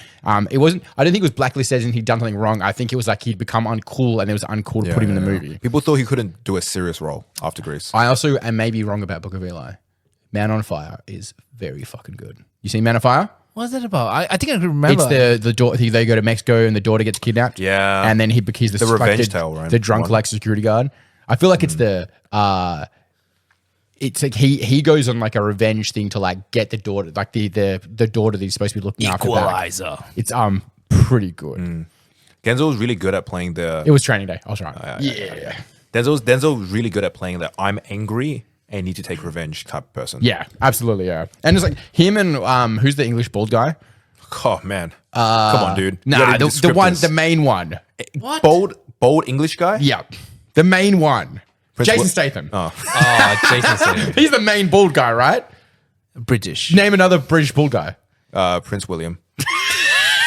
Speaker 1: It wasn't. I don't think it was blacklisted as in he'd done something wrong. I think it was like he'd become uncool, and it was uncool to put him in the movie.
Speaker 3: People thought he couldn't do a serious role after Grease.
Speaker 1: I also am maybe wrong about Book of Eli. Man on Fire is very fucking good. You seen Man on Fire?
Speaker 2: What's that about? I think I can remember.
Speaker 1: It's the daughter. They go to Mexico and the daughter gets kidnapped.
Speaker 3: Yeah.
Speaker 1: and then he's the
Speaker 3: revenge tale, right?
Speaker 1: The drunk
Speaker 3: One.
Speaker 1: like security guard. I feel like it's the. It's like he goes on like a revenge thing to like get the daughter, like the daughter that he's supposed to be looking after. Back.
Speaker 2: Equalizer.
Speaker 1: It's pretty good.
Speaker 3: Denzel was really good at playing the.
Speaker 1: It was Training Day. I was right. Yeah.
Speaker 3: Denzel's really good at playing the I'm angry and need to take revenge type person.
Speaker 1: Yeah, absolutely. Yeah, and it's like him and who's the English bald guy?
Speaker 3: Oh man, come on, dude. You
Speaker 1: Nah,
Speaker 3: gotta
Speaker 1: the
Speaker 3: descriptors.
Speaker 1: main one.
Speaker 2: What?
Speaker 3: bold English guy.
Speaker 1: Yeah, the main one.
Speaker 3: Prince
Speaker 1: Jason
Speaker 3: Wi-
Speaker 1: Statham.
Speaker 2: Oh, Jason Statham.
Speaker 1: He's the main bald guy, right?
Speaker 2: British.
Speaker 1: Name another British bald guy.
Speaker 3: Prince William.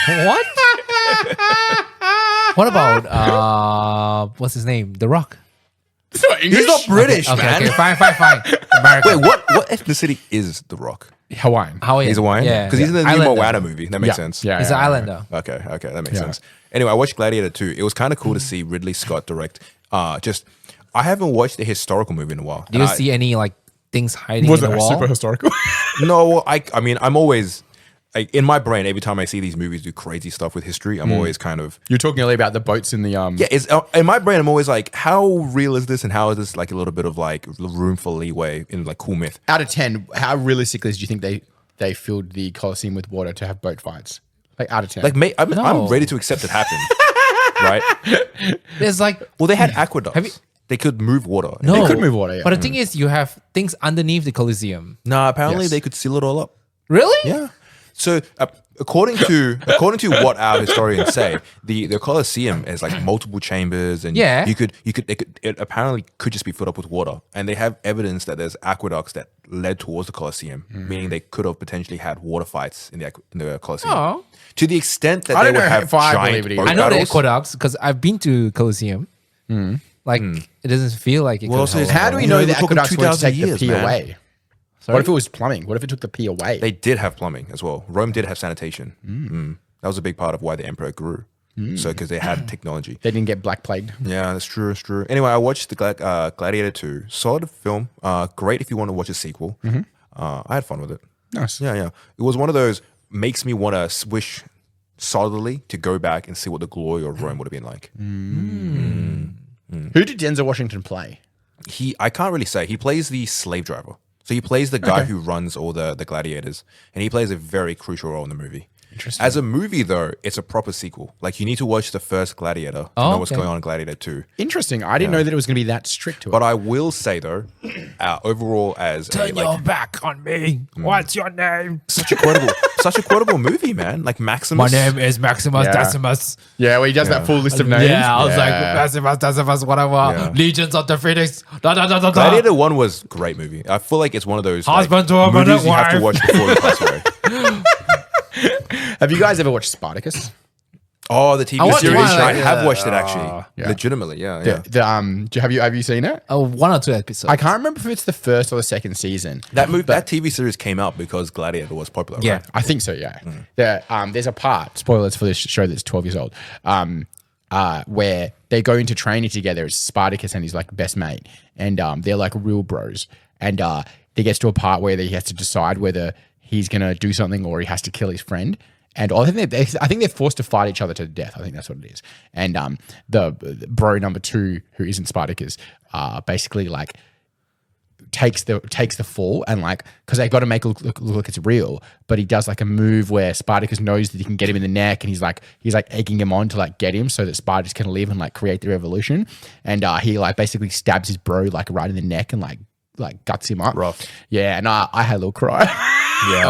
Speaker 2: What? What about what's his name? The Rock.
Speaker 1: It's not English.
Speaker 3: He's not British, man.
Speaker 2: Okay, fine. American.
Speaker 3: Wait, what ethnicity is The Rock?
Speaker 1: Hawaiian.
Speaker 2: Hawaiian.
Speaker 3: He's Hawaiian?
Speaker 2: Yeah.
Speaker 3: Because he's in the new
Speaker 2: Islander.
Speaker 3: Moana movie. That makes sense.
Speaker 1: Yeah,
Speaker 2: He's an islander.
Speaker 3: Okay, that makes
Speaker 1: Yeah.
Speaker 3: sense. Anyway, I watched Gladiator 2. It was kind of cool to see Ridley Scott direct. I haven't watched a historical movie in a while.
Speaker 2: Do you
Speaker 3: And
Speaker 2: see any like things hiding
Speaker 1: Was
Speaker 2: in
Speaker 1: it
Speaker 2: the wall?
Speaker 1: super historical?
Speaker 3: No, I mean, I'm always like in my brain. Every time I see these movies do crazy stuff with history, I'm always kind of
Speaker 1: You're talking earlier about the boats in the
Speaker 3: yeah. It's in my brain. I'm always like, how real is this, and how is this like a little bit of like room for leeway in like cool myth?
Speaker 1: Out of 10, how realistically do you think they filled the Colosseum with water to have boat fights? Like out of 10.
Speaker 3: Like, mate, I'm
Speaker 2: No.
Speaker 3: ready to accept it happened, right?
Speaker 2: There's like
Speaker 3: Well, they had aqueducts.
Speaker 2: Have you-
Speaker 3: They could move water.
Speaker 2: no.
Speaker 1: They could move water, yeah.
Speaker 2: But the thing is, you have things underneath the Colosseum.
Speaker 3: Nah, apparently
Speaker 1: Yes.
Speaker 3: they could seal it all up.
Speaker 2: Really?
Speaker 3: Yeah. So according to what our historians say, the Colosseum is like multiple chambers, and
Speaker 2: Yeah.
Speaker 3: it apparently could just be filled up with water, and they have evidence that there's aqueducts that led towards the Colosseum, meaning they could have potentially had water fights in the Colosseum.
Speaker 2: Oh.
Speaker 3: To the extent that
Speaker 1: I
Speaker 3: they
Speaker 1: don't
Speaker 3: would
Speaker 1: know
Speaker 3: have
Speaker 1: if I
Speaker 3: giant
Speaker 1: believe it either.
Speaker 3: boat
Speaker 2: I know the
Speaker 3: battles.
Speaker 2: aqueducts because I've been to Colosseum. Like it doesn't feel like it.
Speaker 3: Well,
Speaker 2: could
Speaker 3: also
Speaker 2: hold
Speaker 3: it's-
Speaker 1: how do we
Speaker 3: You
Speaker 1: know
Speaker 3: know,
Speaker 1: the
Speaker 3: we're talking
Speaker 1: aqueducts won't
Speaker 3: 2,000
Speaker 1: take the
Speaker 3: years,
Speaker 1: pee
Speaker 3: man.
Speaker 1: away? What if it was plumbing? What if it took the pee away?
Speaker 3: They did have plumbing as well. Rome did have sanitation. That was a big part of why the emperor grew. So because they had technology.
Speaker 1: They didn't get black plagued.
Speaker 3: Yeah, that's true. That's true. Anyway, I watched the Gladiator 2. Solid film. Great if you want to watch a sequel. I had fun with it.
Speaker 1: Nice.
Speaker 3: Yeah. It was one of those makes me want to swish solidly to go back and see what the glory of Rome would have been like.
Speaker 1: Who did Denzel Washington play?
Speaker 3: I can't really say. He plays the slave driver. So he plays the guy who runs all the gladiators, and he plays a very crucial role in the movie.
Speaker 1: Interesting.
Speaker 3: As a movie, though, it's a proper sequel. Like you need to watch the first Gladiator to know what's
Speaker 2: okay.
Speaker 3: going on in Gladiator 2.
Speaker 1: Interesting. I didn't know that it was going to be that strict to it.
Speaker 3: But I will say though, overall as a, like,
Speaker 2: back on me. What's your name?
Speaker 3: such a quotable movie, man. Like Maximus.
Speaker 2: My name is Maximus
Speaker 1: Yeah.
Speaker 2: Decimus.
Speaker 1: yeah, where he does that full list of names.
Speaker 2: Yeah, I was like Maximus Decimus, whatever.
Speaker 3: Yeah.
Speaker 2: Legions of the Phoenix. Da, da, da, da, da.
Speaker 3: Gladiator 1 was a great movie. I feel like it's one of those
Speaker 2: Husband to a
Speaker 3: movies you have to
Speaker 2: wife.
Speaker 3: watch before you pass away.
Speaker 1: Have you guys ever watched Spartacus?
Speaker 3: Oh, the TV
Speaker 2: watched
Speaker 3: series.
Speaker 2: one,
Speaker 3: I
Speaker 2: like,
Speaker 3: have watched it actually.
Speaker 1: Yeah.
Speaker 3: Legitimately, yeah.
Speaker 1: Have you seen it?
Speaker 2: Oh, 1 or 2 episodes.
Speaker 1: I can't remember if it's the first or the second season.
Speaker 3: That TV series came out because Gladiator was popular.
Speaker 2: Yeah.
Speaker 3: Right?
Speaker 1: I think so. Yeah. There's a part, spoilers for this show that's 12 years old, where they go into training together. It's Spartacus and his like best mate, and they're like real bros. And he gets to a part where he has to decide whether he's gonna do something or he has to kill his friend. And I think they're forced to fight each other to death. I think that's what it is. And the bro number 2, who isn't Spartacus, basically like takes the fall, and like, because they got to make it look like it's real, but he does like a move where Spartacus knows that he can get him in the neck, and he's like egging him on to like get him so that Spartacus can live and like create the revolution. And he like basically stabs his bro like right in the neck and like guts him up.
Speaker 3: Rough.
Speaker 1: Yeah, and I had a little cry.
Speaker 3: Yeah.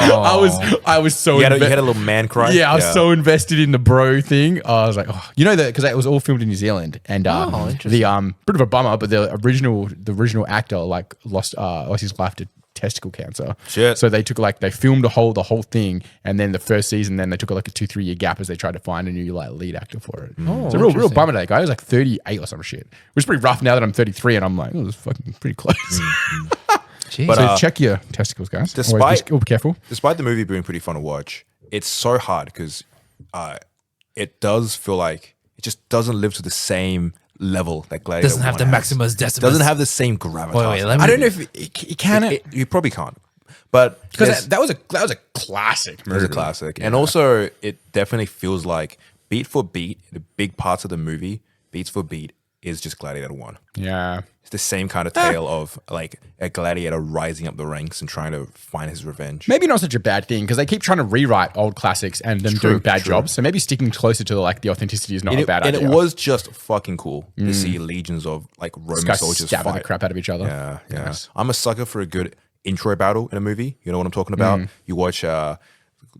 Speaker 1: I was so
Speaker 3: You had a little man cry.
Speaker 1: yeah, I was so invested in the bro thing. I was like, oh, you know that because it was all filmed in New Zealand, and
Speaker 2: interesting.
Speaker 1: the bit of a bummer, but the original actor like lost his life to testicle cancer.
Speaker 3: Shit.
Speaker 1: So they filmed the whole thing, and then the first season, then they took like a 2-3 year gap as they tried to find a new like lead actor for it. It's a real bummer. That guy was like 38 or some shit, which is pretty rough now that I'm 33, and I'm like, oh, this is fucking pretty close.
Speaker 2: Jeez.
Speaker 3: But,
Speaker 1: So check your testicles, guys. Always be careful.
Speaker 3: Despite the movie being pretty fun to watch, it's so hard because it does feel like it just doesn't live to the same level that Gladiator
Speaker 2: doesn't have
Speaker 3: 1
Speaker 2: the
Speaker 3: has.
Speaker 2: Maximus Decimus.
Speaker 3: Doesn't have the same gravitas.
Speaker 2: Wait, let me,
Speaker 1: I don't know if it can
Speaker 3: You probably can't. But
Speaker 1: because that was a classic
Speaker 3: it was
Speaker 1: movie.
Speaker 3: a classic. And also it definitely feels like beat for beat, the big parts of the movie, beats for beat, is just Gladiator 1.
Speaker 1: Yeah.
Speaker 3: It's the same kind of tale of like a gladiator rising up the ranks and trying to find his revenge.
Speaker 1: Maybe not such a bad thing because they keep trying to rewrite old classics and them doing bad jobs. So maybe sticking closer to like the authenticity is not a bad idea.
Speaker 3: And it was just fucking cool to see legions of like Roman
Speaker 1: Guys
Speaker 3: soldiers
Speaker 1: stabbing
Speaker 3: fight.
Speaker 1: the crap out of each other.
Speaker 3: Yeah.
Speaker 1: Nice.
Speaker 3: I'm a sucker for a good intro battle in a movie. You know what I'm talking about? You watch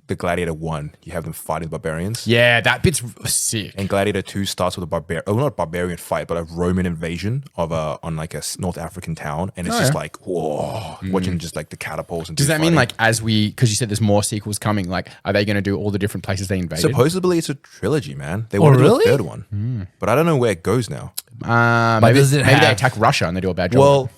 Speaker 3: the Gladiator 1, you have them fighting the barbarians.
Speaker 1: Yeah, that bit's sick.
Speaker 3: And Gladiator 2 starts with not a barbarian fight, but a Roman invasion of on like a North African town. And it's just like, whoa, watching just like the catapults. And
Speaker 1: Does that
Speaker 3: fighting.
Speaker 1: mean like because you said there's more sequels coming, like are they going to do all the different places they invaded?
Speaker 3: Supposedly it's a trilogy, man. They want to do a third one. But I don't know where it goes now.
Speaker 1: Maybe they attack Russia and they do a bad job.
Speaker 3: Well,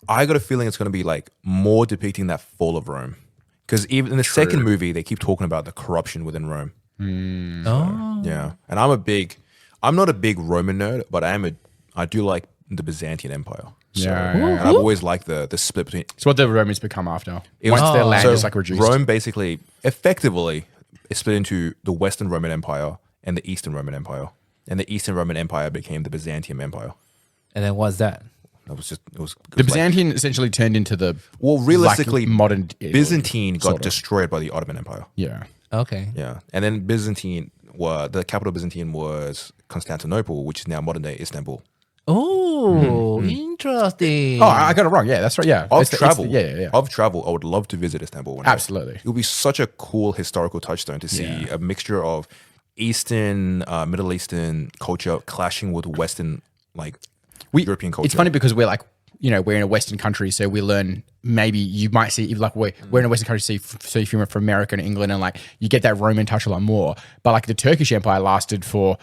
Speaker 3: I got a feeling it's going to be like more depicting that fall of Rome. Because even in the second movie, they keep talking about the corruption within Rome. Yeah. And I'm not a big Roman nerd, but I do like the Byzantine Empire. So, and I've always liked the split between.
Speaker 1: It's what the Romans become after. Once their land is like reduced.
Speaker 3: Rome basically, effectively, is split into the Western Roman Empire and the Eastern Roman Empire. And the Eastern Roman Empire became the Byzantium Empire.
Speaker 2: and then what's that?
Speaker 3: It was
Speaker 1: The Byzantine essentially turned into the
Speaker 3: realistically
Speaker 1: modern
Speaker 3: Byzantine got
Speaker 1: sort of.
Speaker 3: destroyed by the Ottoman Empire.
Speaker 1: Yeah.
Speaker 2: Okay.
Speaker 3: Yeah, and then the capital of Byzantine was Constantinople, which is now modern day Istanbul.
Speaker 2: Oh, interesting.
Speaker 1: Oh, I got it wrong. Yeah, that's right. Yeah.
Speaker 3: Of travel,
Speaker 1: yeah.
Speaker 3: Of travel, I would love to visit Istanbul one day.
Speaker 1: Absolutely.
Speaker 3: It would be such a cool historical touchstone to see a mixture of Eastern, Middle Eastern culture clashing with Western, like European culture.
Speaker 1: It's funny because we're like, we're in a Western country, so we learn. Maybe you might see, like we're in a Western country, see film from America and England, and like you get that Roman touch a lot more. But like the Turkish Empire lasted for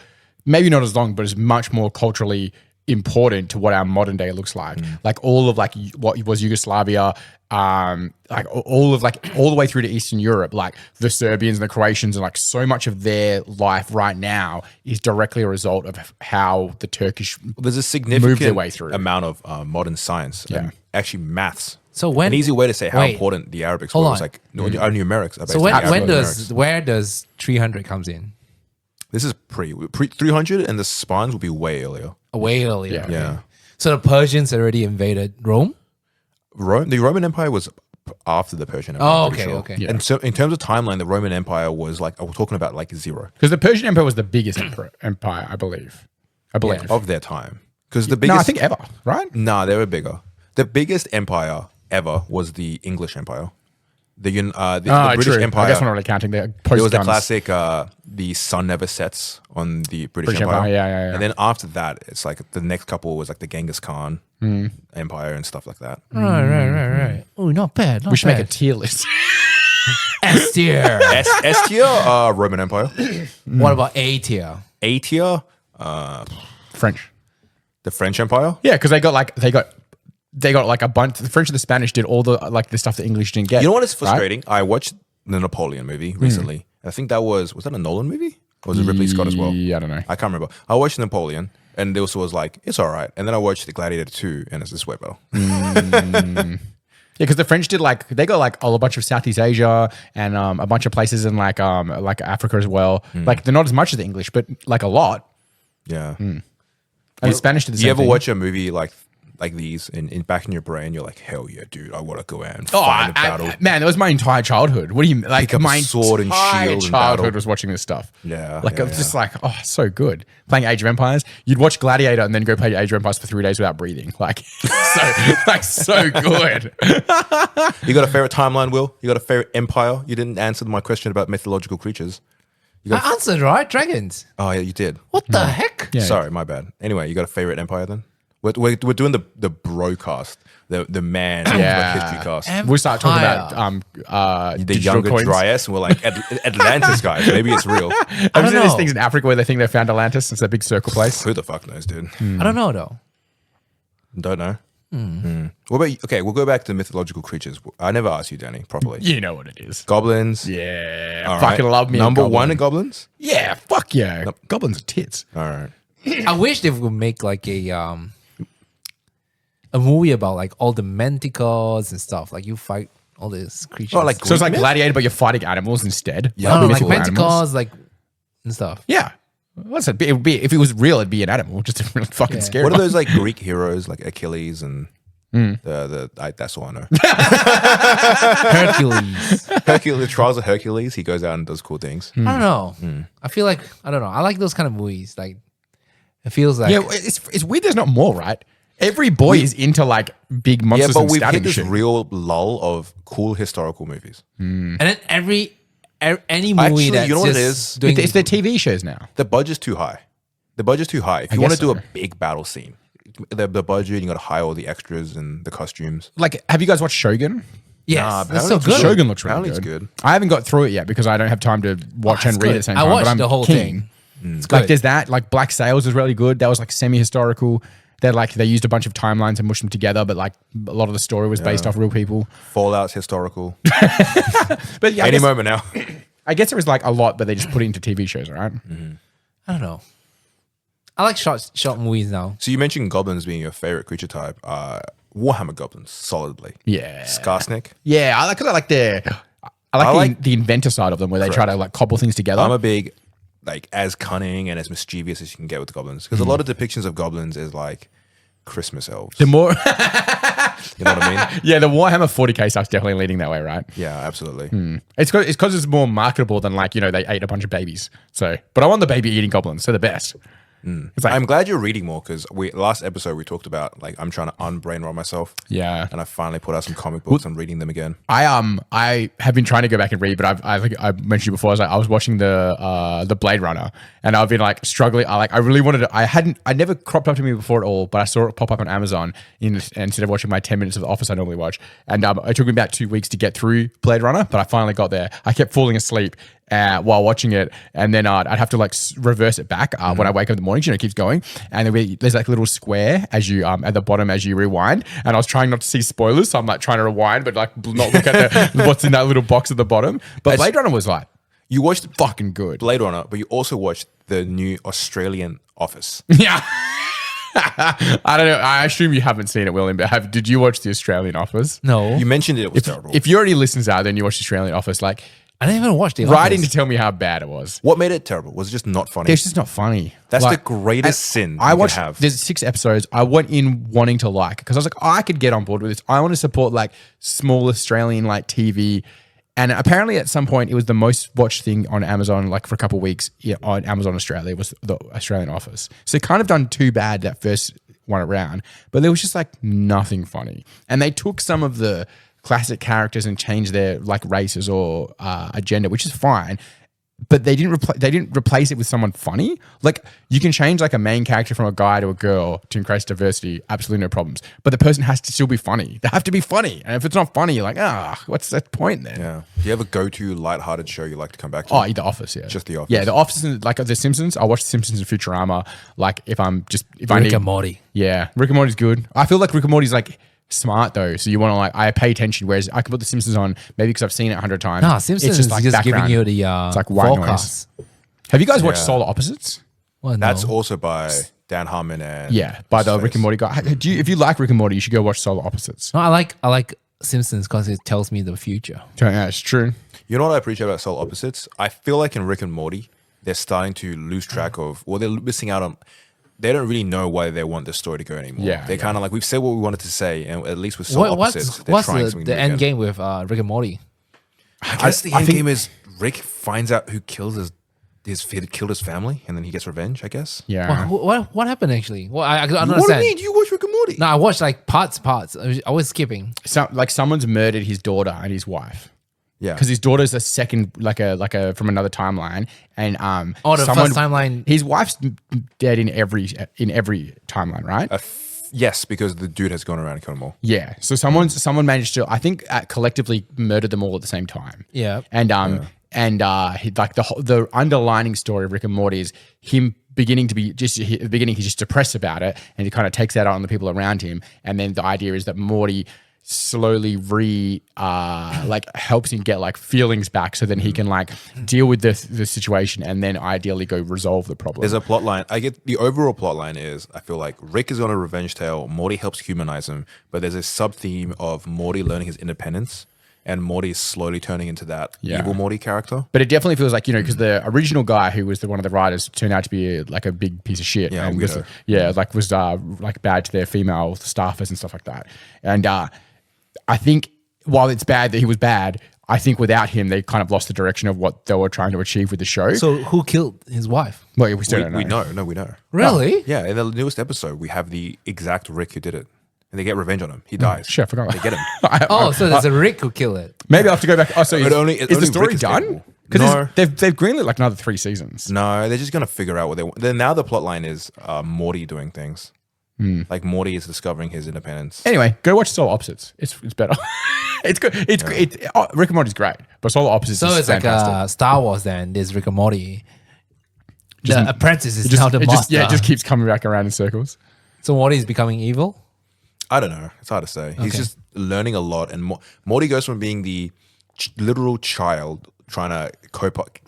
Speaker 1: maybe not as long, but is much more culturally important to what our modern day looks like. Like all of like what was Yugoslavia, like all the way through to Eastern Europe, like the Serbians and the Croatians, and like so much of their life right now is directly a result of how the Turkish
Speaker 3: There's a
Speaker 1: moved
Speaker 3: significant
Speaker 1: their way through.
Speaker 3: amount of modern science and actually maths.
Speaker 2: So when
Speaker 3: An easy way to say how
Speaker 2: wait,
Speaker 3: important the Arabics
Speaker 2: hold
Speaker 3: were
Speaker 2: on.
Speaker 3: is like numerics. Are
Speaker 2: So where does 300 comes in?
Speaker 3: This is pre 300 and the spawns will be way earlier.
Speaker 2: Way earlier.
Speaker 3: Yeah.
Speaker 2: So the Persians already invaded Rome.
Speaker 3: The Roman Empire was after the Persian Empire.
Speaker 2: Oh,
Speaker 3: I'm pretty
Speaker 2: okay,
Speaker 3: sure.
Speaker 2: okay.
Speaker 3: And so in terms of timeline, the Roman Empire was like, we're talking about like zero
Speaker 1: Because the Persian Empire was the biggest empire, I believe.
Speaker 3: of their time. Because the biggest,
Speaker 1: No, I think ever, right?
Speaker 3: Nah, they were bigger. The biggest empire ever was the English Empire. The British
Speaker 1: true.
Speaker 3: Empire.
Speaker 1: I guess we're not really counting the post
Speaker 3: There was the
Speaker 1: guns.
Speaker 3: classic, the sun never sets on the British
Speaker 1: British
Speaker 3: Empire.
Speaker 1: Empire, yeah.
Speaker 3: And then after that, it's like the next couple was like the Genghis Khan Empire and stuff like that.
Speaker 2: Right. Oh, not bad.
Speaker 1: We should make a tier list.
Speaker 2: S tier.
Speaker 3: S tier, Roman Empire.
Speaker 2: What about A tier?
Speaker 3: A tier,
Speaker 1: French.
Speaker 3: the French Empire.
Speaker 1: Yeah, because they got like a bunch. The French and the Spanish did all the like the stuff the English didn't get.
Speaker 3: You know what is
Speaker 1: right?
Speaker 3: frustrating? I watched the Napoleon movie recently. I think that was that a Nolan movie? Or was it Ridley Scott as well?
Speaker 1: Yeah, I don't know.
Speaker 3: I can't remember. I watched Napoleon, and this was like, it's all right. And then I watched The Gladiator 2, and it's just way better.
Speaker 1: Yeah, because the French did they got like a bunch of Southeast Asia and a bunch of places in like Africa as well. Like they're not as much as the English, but like a lot.
Speaker 3: Yeah.
Speaker 1: And the Spanish did the same
Speaker 3: You ever
Speaker 1: thing.
Speaker 3: watch a movie like these, and back in your brain, you're like, hell yeah, dude, I want to go out and
Speaker 1: Oh,
Speaker 3: fight a battle.
Speaker 1: man, that was my entire childhood. What do you like?
Speaker 3: Pick up a
Speaker 1: My
Speaker 3: sword and
Speaker 1: entire
Speaker 3: shield and
Speaker 1: childhood
Speaker 3: battle.
Speaker 1: was watching this stuff.
Speaker 3: Yeah,
Speaker 1: like
Speaker 3: yeah,
Speaker 1: it was just like, oh, so good. Playing Age of Empires, you'd watch Gladiator and then go play Age of Empires for 3 days without breathing. Like, so good.
Speaker 3: You got a favorite timeline, Will? You got a favorite empire? You didn't answer my question about mythological creatures.
Speaker 2: I answered right. Dragons.
Speaker 3: Oh, yeah, you did.
Speaker 2: What the heck?
Speaker 1: Yeah.
Speaker 3: Sorry, my bad. Anyway, you got a favorite empire then? We're doing the broadcast, the man history cast.
Speaker 1: We'll start talking
Speaker 2: Empire.
Speaker 1: about
Speaker 3: The
Speaker 1: digital
Speaker 3: younger
Speaker 1: coins.
Speaker 3: Dryas, and we're like Atlantis guys. Maybe it's real.
Speaker 1: Have you
Speaker 2: don't
Speaker 1: seen these
Speaker 2: know.
Speaker 1: things in Africa where they think they found Atlantis? It's that big circle place.
Speaker 3: Who the fuck knows, dude?
Speaker 2: I don't know though.
Speaker 3: Don't know. What about you? Okay, we'll go back to mythological creatures. I never asked you, Danny, properly.
Speaker 1: You know what it is.
Speaker 3: Goblins.
Speaker 1: Yeah,
Speaker 3: All
Speaker 1: fucking
Speaker 3: right.
Speaker 1: love me. a
Speaker 3: Number
Speaker 1: goblin.
Speaker 3: one in goblins.
Speaker 1: Yeah, fuck yeah. Goblins are tits.
Speaker 3: All right.
Speaker 2: I wish they would make like a movie about like all the manticores and stuff. Like you fight all these creatures.
Speaker 3: Oh, like
Speaker 1: So it's like
Speaker 3: Greek myth?
Speaker 1: Gladiator, but you're fighting animals instead.
Speaker 3: Yeah.
Speaker 2: I don't know, like
Speaker 1: mythical animals.
Speaker 2: manticores, like and stuff.
Speaker 1: Yeah. What's it? It would be if it was real, it'd be an animal, just a really fucking
Speaker 2: Yeah.
Speaker 1: scary.
Speaker 3: What are
Speaker 1: one.
Speaker 3: those like Greek heroes like Achilles and that's all I know.
Speaker 2: Hercules.
Speaker 3: Hercules, the Trials of Hercules. He goes out and does cool things.
Speaker 2: I don't know. I feel like I don't know. I like those kind of movies. Like it feels like
Speaker 1: Yeah, it's weird. There's not more, right? Every boy is into like big
Speaker 3: Yeah,
Speaker 1: monsters
Speaker 3: but
Speaker 1: and
Speaker 3: we've
Speaker 1: stabbing
Speaker 3: hit this
Speaker 1: shit.
Speaker 3: real lull of cool historical movies.
Speaker 2: and then any movie
Speaker 3: Actually,
Speaker 2: that's
Speaker 3: you know what it
Speaker 2: just
Speaker 3: is?
Speaker 2: doing
Speaker 1: It's their TV shows now.
Speaker 3: The budget's too high. If you want to
Speaker 1: guess
Speaker 3: do
Speaker 1: so.
Speaker 3: a big battle scene, the budget, you got to hire all the extras and the costumes.
Speaker 1: Like, have you guys watched Shogun?
Speaker 2: yes,
Speaker 3: Nah,
Speaker 2: that's so
Speaker 3: apparently
Speaker 2: good.
Speaker 1: Shogun looks really
Speaker 3: Apparently
Speaker 1: good.
Speaker 3: it's good.
Speaker 1: I haven't got through it yet because I don't have time to watch and
Speaker 2: It's
Speaker 1: read
Speaker 2: good.
Speaker 1: at the same
Speaker 2: I
Speaker 1: time.
Speaker 2: watched
Speaker 1: but I'm
Speaker 2: the whole
Speaker 1: keen.
Speaker 2: thing. It's
Speaker 1: Like,
Speaker 2: good.
Speaker 1: there's that. Like, Black Sails was really good. That was like semi-historical. They used a bunch of timelines and mushed them together, but like a lot of the story was based off real people.
Speaker 3: Fallout's historical.
Speaker 1: But yeah,
Speaker 3: Any moment now.
Speaker 1: I guess it was like a lot, but they just put it into TV shows, right?
Speaker 2: I don't know. I like short movies now.
Speaker 3: So you mentioned goblins being your favorite creature type. Warhammer goblins, solidly.
Speaker 1: Yeah.
Speaker 3: Skarsnik.
Speaker 1: Yeah, I like the inventor side of them where they try to like cobble things together.
Speaker 3: I'm a big, like, as cunning and as mischievous as you can get with goblins. Because a lot of depictions of goblins is like Christmas elves.
Speaker 1: the more,
Speaker 3: You know what I mean?
Speaker 1: yeah, the Warhammer 40k stuff's definitely leading that way, right?
Speaker 3: Yeah, absolutely.
Speaker 1: It's because it's more marketable than like they ate a bunch of babies. So, but I want the baby eating goblins. They're the best. It's like,
Speaker 3: I'm glad you're reading more because last episode we talked about like I'm trying to unbrain rot myself.
Speaker 1: yeah.
Speaker 3: And I finally put out some comic books and reading them again.
Speaker 1: I have been trying to go back and read, but I think I mentioned you before. I was watching the Blade Runner, and I've been like struggling. I really wanted to. I never cropped up to me before at all, but I saw it pop up on Amazon instead of watching my 10 minutes of The Office I normally watch. And it took me about 2 weeks to get through Blade Runner, but I finally got there. I kept falling asleep while watching it, and then I'd have to like reverse it back when I wake up in the morning. It keeps going, and there's like a little square as you at the bottom as you rewind. And I was trying not to see spoilers, so I'm like trying to rewind, but like not look at what's in that little box at the bottom. But Blade Runner was like
Speaker 3: You watched
Speaker 1: fucking good.
Speaker 3: Blade Runner, but you also watched the new Australian Office.
Speaker 1: Yeah. I don't know. I assume you haven't seen it, William, but did you watch the Australian Office?
Speaker 2: No,
Speaker 3: You mentioned it was terrible.
Speaker 1: If you're any listeners out there and you watch the Australian Office, like
Speaker 2: I didn't even watch the
Speaker 1: write in
Speaker 2: Office.
Speaker 1: to tell me how bad it was.
Speaker 3: What made it terrible? Was it just not funny?
Speaker 1: It's just not funny.
Speaker 3: That's
Speaker 1: Like,
Speaker 3: the greatest sin
Speaker 1: I
Speaker 3: you
Speaker 1: watched.
Speaker 3: could have.
Speaker 1: There's 6 episodes. I went in wanting to like because I was like, I could get on board with this. I want to support like small Australian like TV. And apparently, at some point, it was the most watched thing on Amazon. Like for a couple of weeks, on Amazon Australia was the Australian Office. So it kind of done too bad that first one around, but there was just like nothing funny. And they took some of the classic characters and changed their like races or agenda, which is fine. but they didn't replace it with someone funny. Like you can change like a main character from a guy to a girl to increase diversity, absolutely no problems. But the person has to still be funny. They have to be funny, and if it's not funny, you're like, what's that point then?
Speaker 3: Yeah. Do you have a go-to lighthearted show you like to come back to?
Speaker 1: Oh, The Office, yeah.
Speaker 3: Just The Office.
Speaker 1: Yeah, The Office and like The Simpsons. I watch The Simpsons and Futurama. Like if I
Speaker 2: Rick
Speaker 1: need
Speaker 2: and Morty.
Speaker 1: Yeah, Rick and Morty's good. I feel like Rick and Morty's like smart though, so you want to like I pay attention. Whereas I can put The Simpsons on maybe because I've seen it 100 times.
Speaker 2: No, Simpsons is just giving
Speaker 1: background.
Speaker 2: you the
Speaker 1: It's like white
Speaker 2: forecast.
Speaker 1: noise. Have you guys watched
Speaker 3: Yeah.
Speaker 1: Solar Opposites?
Speaker 2: Well,
Speaker 3: That's
Speaker 2: no.
Speaker 3: also by Dan Harmon and
Speaker 1: Yeah, by the Rick and Morty guy. If you like Rick and Morty, you should go watch Solar Opposites.
Speaker 2: No, I like Simpsons because it tells me the future.
Speaker 1: Yeah, it's true.
Speaker 3: You know what I appreciate about Soul Opposites? I feel like in Rick and Morty, they're starting to lose track of, or they're missing out on. They don't really know why they want the story to go anymore.
Speaker 1: Yeah,
Speaker 3: they're kind of like we've said what we wanted to say, and at least with Soul
Speaker 2: What's
Speaker 3: Opposites, they're
Speaker 2: what's
Speaker 3: trying
Speaker 2: the
Speaker 3: something new
Speaker 2: end
Speaker 3: again.
Speaker 2: game with Rick and Morty?
Speaker 3: I guess the
Speaker 1: I
Speaker 3: end
Speaker 1: think-
Speaker 3: game is Rick finds out who killed his family, and then he gets revenge. I guess.
Speaker 1: Yeah.
Speaker 2: What happened actually? Well, I don't
Speaker 3: What
Speaker 2: understand.
Speaker 3: do you mean? You watch Rick and Morty?
Speaker 2: No, I watched like parts. I was skipping.
Speaker 1: So, like someone's murdered his daughter and his wife.
Speaker 3: Yeah.
Speaker 1: Because his daughter's a second, like a from another timeline, and
Speaker 2: The first timeline.
Speaker 1: His wife's dead in every timeline, right?
Speaker 3: Yes, because the dude has gone around and killed them all.
Speaker 1: Yeah. So someone managed to, I think, collectively murdered them all at the same time.
Speaker 2: Yeah.
Speaker 1: And like the underlining story of Rick and Morty is him beginning to be just at the beginning he's just depressed about it, and he kind of takes that out on the people around him, and then the idea is that Morty slowly helps him get like feelings back, so then he can like deal with the situation and then ideally go resolve the problem.
Speaker 3: There's a plot line. I get the overall plot line is I feel like Rick is on a revenge tale. Morty helps humanize him, but there's a sub theme of Morty learning his independence, and Morty is slowly turning into that evil Morty character.
Speaker 1: But it definitely feels like, because the original guy who was one of the writers turned out to be like a big piece of shit.
Speaker 3: Yeah,
Speaker 1: and
Speaker 3: weirdo.
Speaker 1: was like bad to their female staffers and stuff like that. And I think while it's bad that he was bad, I think without him, they kind of lost the direction of what they were trying to achieve with the show.
Speaker 2: So who killed his wife?
Speaker 1: Well, we still don't know.
Speaker 3: We know. No, we know.
Speaker 2: Really?
Speaker 3: Yeah, in the newest episode, we have the exact Rick who did it. And they get revenge on him. He dies.
Speaker 1: Shit, I forgot.
Speaker 3: They get him.
Speaker 2: So there's a Rick who killed it.
Speaker 1: Maybe I have to go back. Oh, so is the
Speaker 3: only
Speaker 1: story
Speaker 3: Rick is
Speaker 1: done?
Speaker 3: capable.
Speaker 1: Because
Speaker 3: No.
Speaker 1: they've greenlit like another 3 seasons.
Speaker 3: No, they're just going to figure out what they want. Then now the plot line is Morty doing things. Like Morty is discovering his independence.
Speaker 1: Anyway, go watch Solar Opposites. It's better. It's good. It's great. Rick and Morty's great, but Solar Opposites
Speaker 2: So
Speaker 1: is
Speaker 2: it's like
Speaker 1: fantastic.
Speaker 2: Star Wars then. There's Rick and Morty. The apprentice is
Speaker 1: It
Speaker 2: now the master.
Speaker 1: it just keeps coming back around in circles.
Speaker 2: So Morty is becoming evil?
Speaker 3: I don't know. It's hard to say. He's
Speaker 2: Okay.
Speaker 3: just learning a lot. And Morty goes from being the literal child trying to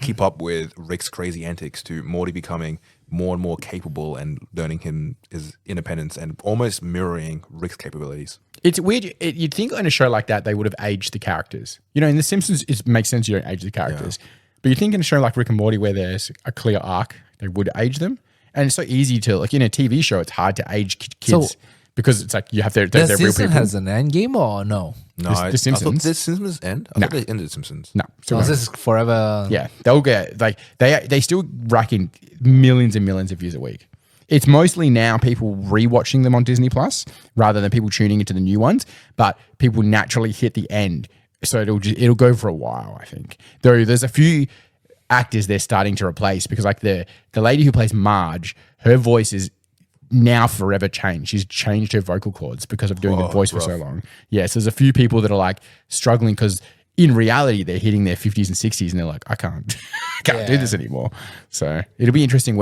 Speaker 3: keep up with Rick's crazy antics to Morty becoming more and more capable and learning his independence and almost mirroring Rick's capabilities.
Speaker 1: It's weird. You'd think in a show like that, they would have aged the characters. In The Simpsons, it makes sense you don't age the characters. But you think in a show like Rick and Morty where there's a clear arc, they would age them. And it's so easy to, like in a TV show, it's hard to age kids
Speaker 2: So-
Speaker 1: because it's like you have to,
Speaker 2: The
Speaker 1: they're real
Speaker 2: Simpsons
Speaker 1: people.
Speaker 2: has an end game or no?
Speaker 3: No,
Speaker 1: The
Speaker 3: I thought
Speaker 1: Simpsons?
Speaker 3: the Simpsons end? I thought they ended Simpsons.
Speaker 1: No. still
Speaker 2: So
Speaker 1: going.
Speaker 2: this is forever.
Speaker 1: Yeah, they'll get like they still rack in millions and millions of views a week. It's mostly now people rewatching them on Disney Plus rather than people tuning into the new ones. But people naturally hit the end, so it'll go for a while. I think though there's a few actors they're starting to replace because like the lady who plays Marge, her voice is now forever changed. She's changed her vocal cords because of doing the voice for so long. Yes, there's a few people that are like struggling because in reality they're hitting their 50s and 60s and they're like, I can't do this anymore. So it'll be interesting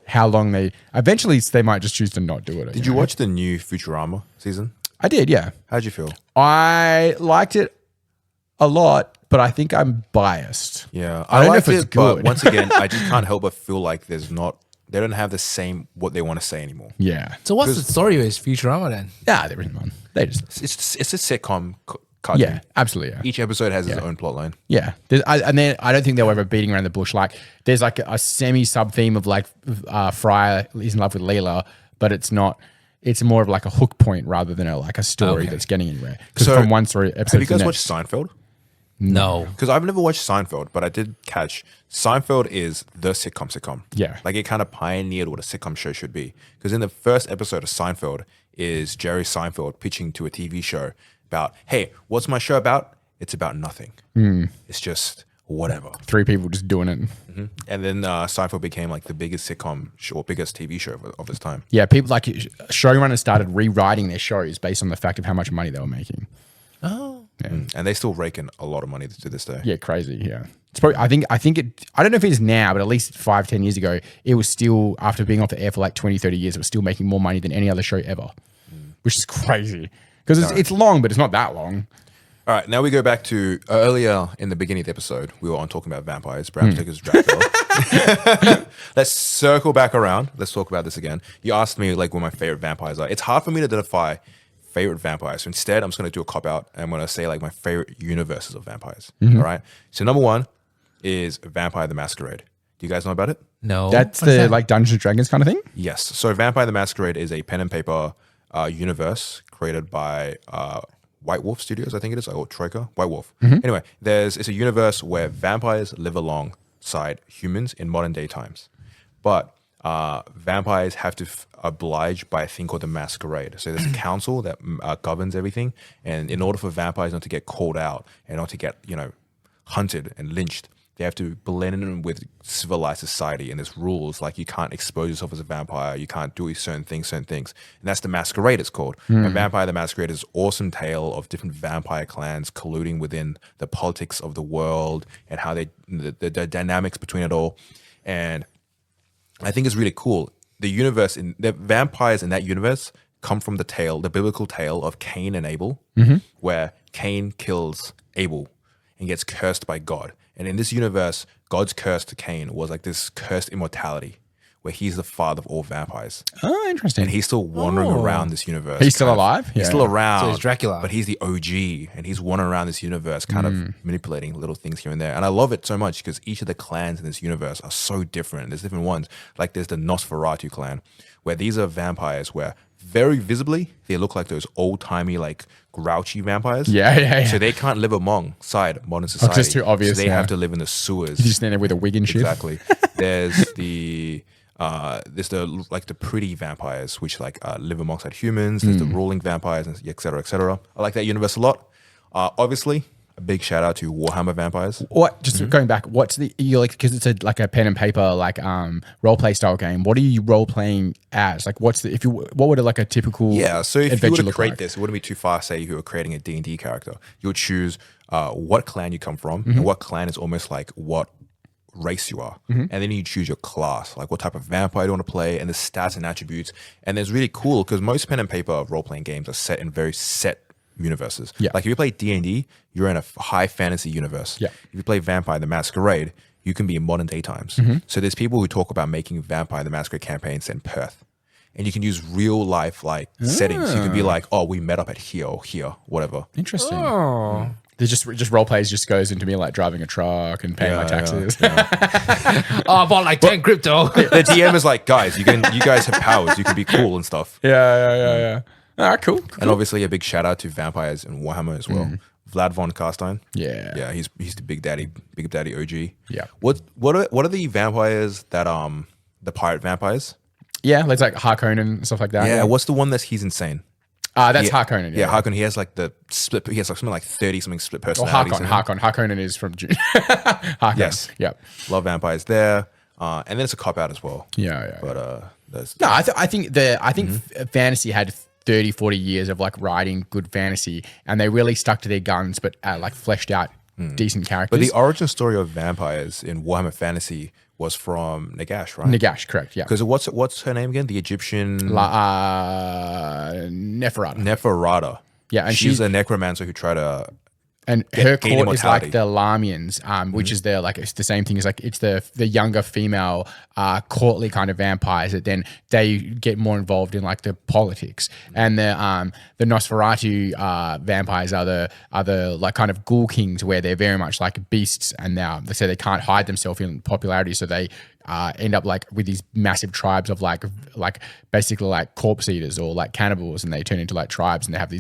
Speaker 1: how long they eventually they might just choose to not do it.
Speaker 3: Did you watch the new Futurama season?
Speaker 1: I did, yeah.
Speaker 3: How'd you feel?
Speaker 1: I liked it a lot, but I think I'm biased.
Speaker 3: Yeah,
Speaker 1: I don't know
Speaker 3: liked
Speaker 1: if it's
Speaker 3: it, but
Speaker 1: good.
Speaker 3: once again, I just can't help but feel like they don't have the same what they want to say anymore.
Speaker 1: Yeah.
Speaker 2: So what's the story with Futurama then?
Speaker 1: Yeah, there isn't one. They just
Speaker 3: It's a sitcom cartoon.
Speaker 1: yeah, absolutely. Yeah.
Speaker 3: Each episode has its own plot line.
Speaker 1: Yeah, and then I don't think they were ever beating around the bush. Like there's like a semi sub theme of like Fry is in love with Leela, but it's not. It's more of like a hook point rather than a story
Speaker 2: Okay.
Speaker 1: that's getting anywhere. Because
Speaker 3: So,
Speaker 1: from one story episode,
Speaker 3: Have you
Speaker 1: to the
Speaker 3: guys
Speaker 1: next-
Speaker 3: watched Seinfeld?
Speaker 2: No.
Speaker 3: Because I've never watched Seinfeld, but I did catch Seinfeld is the sitcom.
Speaker 1: Yeah.
Speaker 3: Like it kind of pioneered what a sitcom show should be. Because in the first episode of Seinfeld is Jerry Seinfeld pitching to a TV show about, hey, what's my show about? It's about nothing. It's just whatever.
Speaker 1: 3 people just doing it.
Speaker 3: And then Seinfeld became like the biggest sitcom show, or biggest TV show of its time.
Speaker 1: Yeah, people like showrunners started rewriting their shows based on the fact of how much money they were making.
Speaker 2: Oh.
Speaker 1: Yeah.
Speaker 3: And they still rake in a lot of money to this day.
Speaker 1: Yeah, crazy. Yeah. It's probably, I think it, I don't know if it is now, but at least 5-10 years ago, it was still, after being off the air for like 20-30 years, it was still making more money than any other show ever, which is crazy. Because it's long, but it's not that long.
Speaker 3: All right, now we go back to earlier in the beginning of the episode. We were on talking about vampires, Bram Stoker's Dracula. Let's circle back around. Let's talk about this again. You asked me like what my favorite vampires are. It's hard for me to identify favorite vampires. So instead, I'm just going to do a cop out and I'm going to say like my favorite universes of vampires. All right. So number 1 is Vampire the Masquerade. Do you guys know about it?
Speaker 2: No.
Speaker 1: That's
Speaker 2: What is
Speaker 1: the
Speaker 2: that?
Speaker 1: like Dungeons and Dragons kind of thing?
Speaker 3: Yes. So Vampire the Masquerade is a pen and paper universe created by White Wolf Studios, I think it is, or Troika, White Wolf. Anyway, it's a universe where vampires live alongside humans in modern day times. But vampires have to oblige by a thing called the Masquerade. So there's a council that governs everything. And in order for vampires not to get called out and not to get, hunted and lynched, they have to blend in with civilized society. And there's rules like you can't expose yourself as a vampire. You can't do certain things. And that's the Masquerade, it's called. And Vampire the Masquerade is an awesome tale of different vampire clans colluding within the politics of the world and how the dynamics between it all. And I think it's really cool. The vampires in that universe come from the biblical tale of Cain and Abel, where Cain kills Abel and gets cursed by God. And in this universe, God's curse to Cain was like this cursed immortality, where he's the father of all vampires.
Speaker 1: Oh, interesting.
Speaker 3: And he's still wandering around this universe.
Speaker 1: He's still alive?
Speaker 3: He's still around.
Speaker 2: So he's Dracula.
Speaker 3: But he's the OG, and he's wandering around this universe, kind of manipulating little things here and there. And I love it so much because each of the clans in this universe are so different. There's different ones. Like there's the Nosferatu clan, where these are vampires where very visibly they look like those old-timey, like grouchy vampires.
Speaker 1: Yeah.
Speaker 3: So they can't live alongside modern society.
Speaker 1: just too obvious,
Speaker 3: So they
Speaker 1: yeah.
Speaker 3: have to live in the sewers.
Speaker 1: You just stand there with a wig and shit.
Speaker 3: Exactly. There's the pretty vampires which live alongside humans. There's the ruling vampires, and et cetera, et cetera. I like that universe a lot. Obviously, a big shout out to Warhammer vampires.
Speaker 1: What? Just going back, what's you like? Because it's like a pen and paper role play style game. What are you role playing as? Like, what would like a typical
Speaker 3: So if you were
Speaker 1: adventure
Speaker 3: to
Speaker 1: look
Speaker 3: create
Speaker 1: like?
Speaker 3: this, it wouldn't be too far. Say you were creating a D&D character, you would choose what clan you come from, and what clan is almost like what race you are, and then you choose your class, like what type of vampire you want to play, and the stats and attributes. And it's really cool because most pen and paper role playing games are set in very set universes.
Speaker 1: Yeah.
Speaker 3: Like if you play D&D, you're in a high fantasy universe.
Speaker 1: Yeah.
Speaker 3: If you play Vampire the Masquerade, you can be in modern day times. So there's people who talk about making Vampire the Masquerade campaigns in Perth. And you can use real life settings. You can be like, oh, we met up at here or here, whatever.
Speaker 1: Interesting.
Speaker 2: Oh.
Speaker 1: There's just role plays just goes into me like driving a truck and paying my taxes.
Speaker 2: Oh, I bought like 10 crypto.
Speaker 3: The DM is like, guys, you guys have powers. You can be cool and stuff.
Speaker 1: Yeah. All right, cool.
Speaker 3: And obviously a big shout out to vampires and Warhammer as well. Vlad von Carstein.
Speaker 1: Yeah.
Speaker 3: He's the big daddy OG.
Speaker 1: Yeah.
Speaker 3: What are the vampires that the pirate vampires?
Speaker 1: Yeah, like Harkonnen and stuff like that.
Speaker 3: Yeah. What's the one he's insane?
Speaker 1: That's Harkonnen.
Speaker 3: Yeah, Harkonnen. He has like the split. He has like something like 30 something split
Speaker 1: Or
Speaker 3: personalities.
Speaker 1: Harkonnen is from June. Harkonnen.
Speaker 3: Yes.
Speaker 1: Yep.
Speaker 3: Love vampires there. And then it's a cop out as well.
Speaker 1: Yeah.
Speaker 3: But there's
Speaker 1: No, I think fantasy had 30, 40 years of like writing good fantasy, and they really stuck to their guns, but like fleshed out decent characters.
Speaker 3: But the origin story of vampires in Warhammer Fantasy was from Nagash, right?
Speaker 1: Nagash, correct? Yeah.
Speaker 3: Because what's her name again? The Egyptian
Speaker 1: Neferata.
Speaker 3: Neferata.
Speaker 1: Yeah, and
Speaker 3: she's a necromancer who tried to.
Speaker 1: And her
Speaker 3: gain
Speaker 1: court is like
Speaker 3: immortality.
Speaker 1: the Lamians, which is it's the same thing as like it's the younger female courtly kind of vampires that then they get more involved in like the politics. And the Nosferatu vampires are the like kind of ghoul kings where they're very much like beasts, and they say they can't hide themselves in popularity, so they end up like with these massive tribes of like basically like corpse eaters or like cannibals, and they turn into like tribes, and they have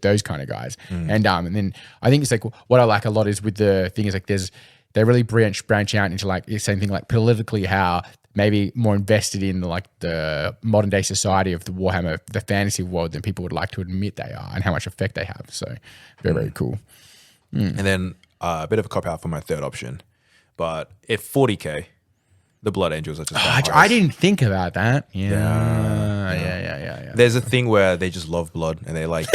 Speaker 1: those kind of guys. And then I think it's like what I like a lot is with the thing is like they really branch out into like the same thing like politically how maybe more invested in like the modern day society of the Warhammer, the fantasy world than people would like to admit they are, and how much effect they have. So very cool.
Speaker 3: And then a bit of a cop out for my third option. But if 40K, the Blood Angels are just vampires.
Speaker 1: I didn't think about that. Yeah.
Speaker 3: There's a thing where they just love blood and they like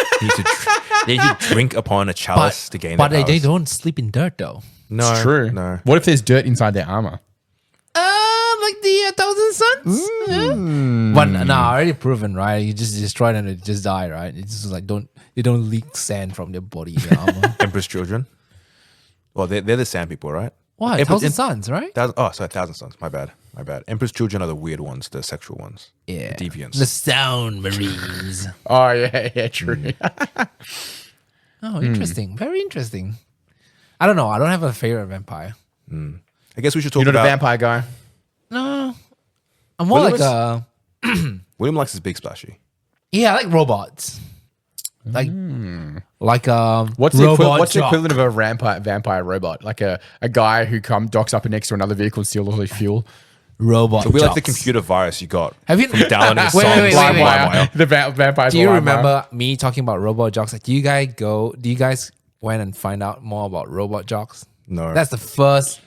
Speaker 3: need to drink upon a chalice to gain their
Speaker 2: But they
Speaker 3: powers.
Speaker 2: don't sleep in dirt though.
Speaker 3: No,
Speaker 1: It's true.
Speaker 3: No.
Speaker 1: What if there's dirt inside their armor?
Speaker 2: Like the Thousand Suns. Yeah. But no, already proven, right? You just destroy them and they just die, right? It's just like they don't leak sand from their body in their armor.
Speaker 3: Emperor's children. Well, they're the sand people, right?
Speaker 2: Why? Thousand Suns, right?
Speaker 3: Thousand Sons. My bad. Emperor's children are the weird ones, the sexual ones.
Speaker 2: Yeah.
Speaker 3: The deviants.
Speaker 2: The Sound Marines.
Speaker 1: Oh yeah, true.
Speaker 2: Oh, interesting. Very interesting. I don't know. I don't have a favorite vampire.
Speaker 3: I guess we should talk
Speaker 1: You're not
Speaker 3: about
Speaker 1: a vampire guy.
Speaker 2: No. I'm more
Speaker 3: William
Speaker 2: like a
Speaker 3: William likes his big splashy.
Speaker 2: I like robots. Like
Speaker 1: What's the
Speaker 2: robot jock.
Speaker 1: equivalent of a vampire robot? Like a guy who docks up next to another vehicle and steals all his fuel.
Speaker 2: Robot.
Speaker 3: So we like the
Speaker 2: jocks.
Speaker 3: computer virus you got
Speaker 2: Have you
Speaker 3: from downloading a
Speaker 2: Wait,
Speaker 3: song.
Speaker 2: wait, wait,
Speaker 3: Blind
Speaker 2: wait, wait.
Speaker 3: Wire.
Speaker 1: The vampires.
Speaker 2: Do you
Speaker 1: were
Speaker 2: remember me talking about robot jocks? Like, do you guys went and find out more about robot jocks?
Speaker 3: No.
Speaker 2: That's the first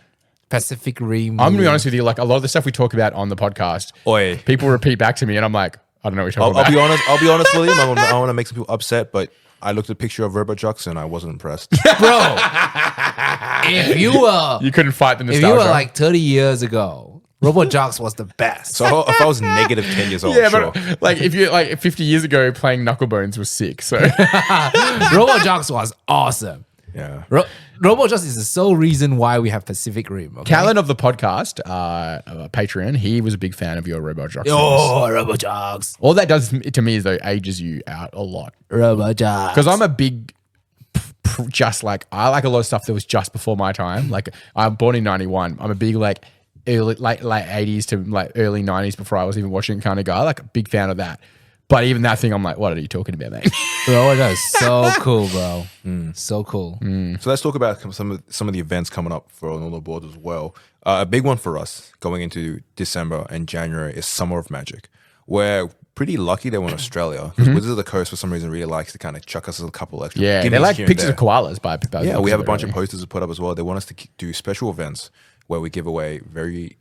Speaker 2: Pacific Rim.
Speaker 1: I'm gonna be honest with you. Like a lot of the stuff we talk about on the podcast,
Speaker 3: Oi.
Speaker 1: people repeat back to me, and I'm like, I don't know what you're talking
Speaker 3: I'll be
Speaker 1: about.
Speaker 3: honest. I'll be honest, William. I want to make some people upset, but I looked at a picture of robot jocks and I wasn't impressed.
Speaker 2: Bro, if you were
Speaker 1: You couldn't fight the
Speaker 2: if
Speaker 1: nostalgia.
Speaker 2: you were like 30 years ago, robot jocks was the best.
Speaker 3: So if I was negative 10 years old,
Speaker 1: yeah,
Speaker 3: sure.
Speaker 1: but like if you like 50 years ago, playing Knucklebones was sick. So
Speaker 2: robot jocks was awesome.
Speaker 3: Yeah.
Speaker 2: Robot jocks is the sole reason why we have Pacific Rim. Okay?
Speaker 1: Callan of the podcast, Patreon, he was a big fan of your Robot Jocks.
Speaker 2: Oh, robot jocks.
Speaker 1: All that does to me is though ages you out a lot.
Speaker 2: Robot jocks.
Speaker 1: Because I'm a big, I like a lot of stuff that was just before my time. Like I'm born in 91. I'm a big late 80s to like early 90s before I was even watching kind of guy. Like a big fan of that. But even that thing, I'm like, what are you talking about, mate?
Speaker 2: Robot jocks, so cool, bro. So cool.
Speaker 3: So let's talk about some of the events coming up for all the boards as well. A big one for us going into December and January is Summer of Magic. We're pretty lucky they were in Australia because Wizards of the Coast for some reason really likes to kind of chuck us a couple extra.
Speaker 1: Yeah,
Speaker 3: gimmies
Speaker 1: they like
Speaker 3: here and
Speaker 1: pictures
Speaker 3: there.
Speaker 1: of koalas by
Speaker 3: Yeah, we have a bunch of posters to put up as well. They want us to do special events where we give away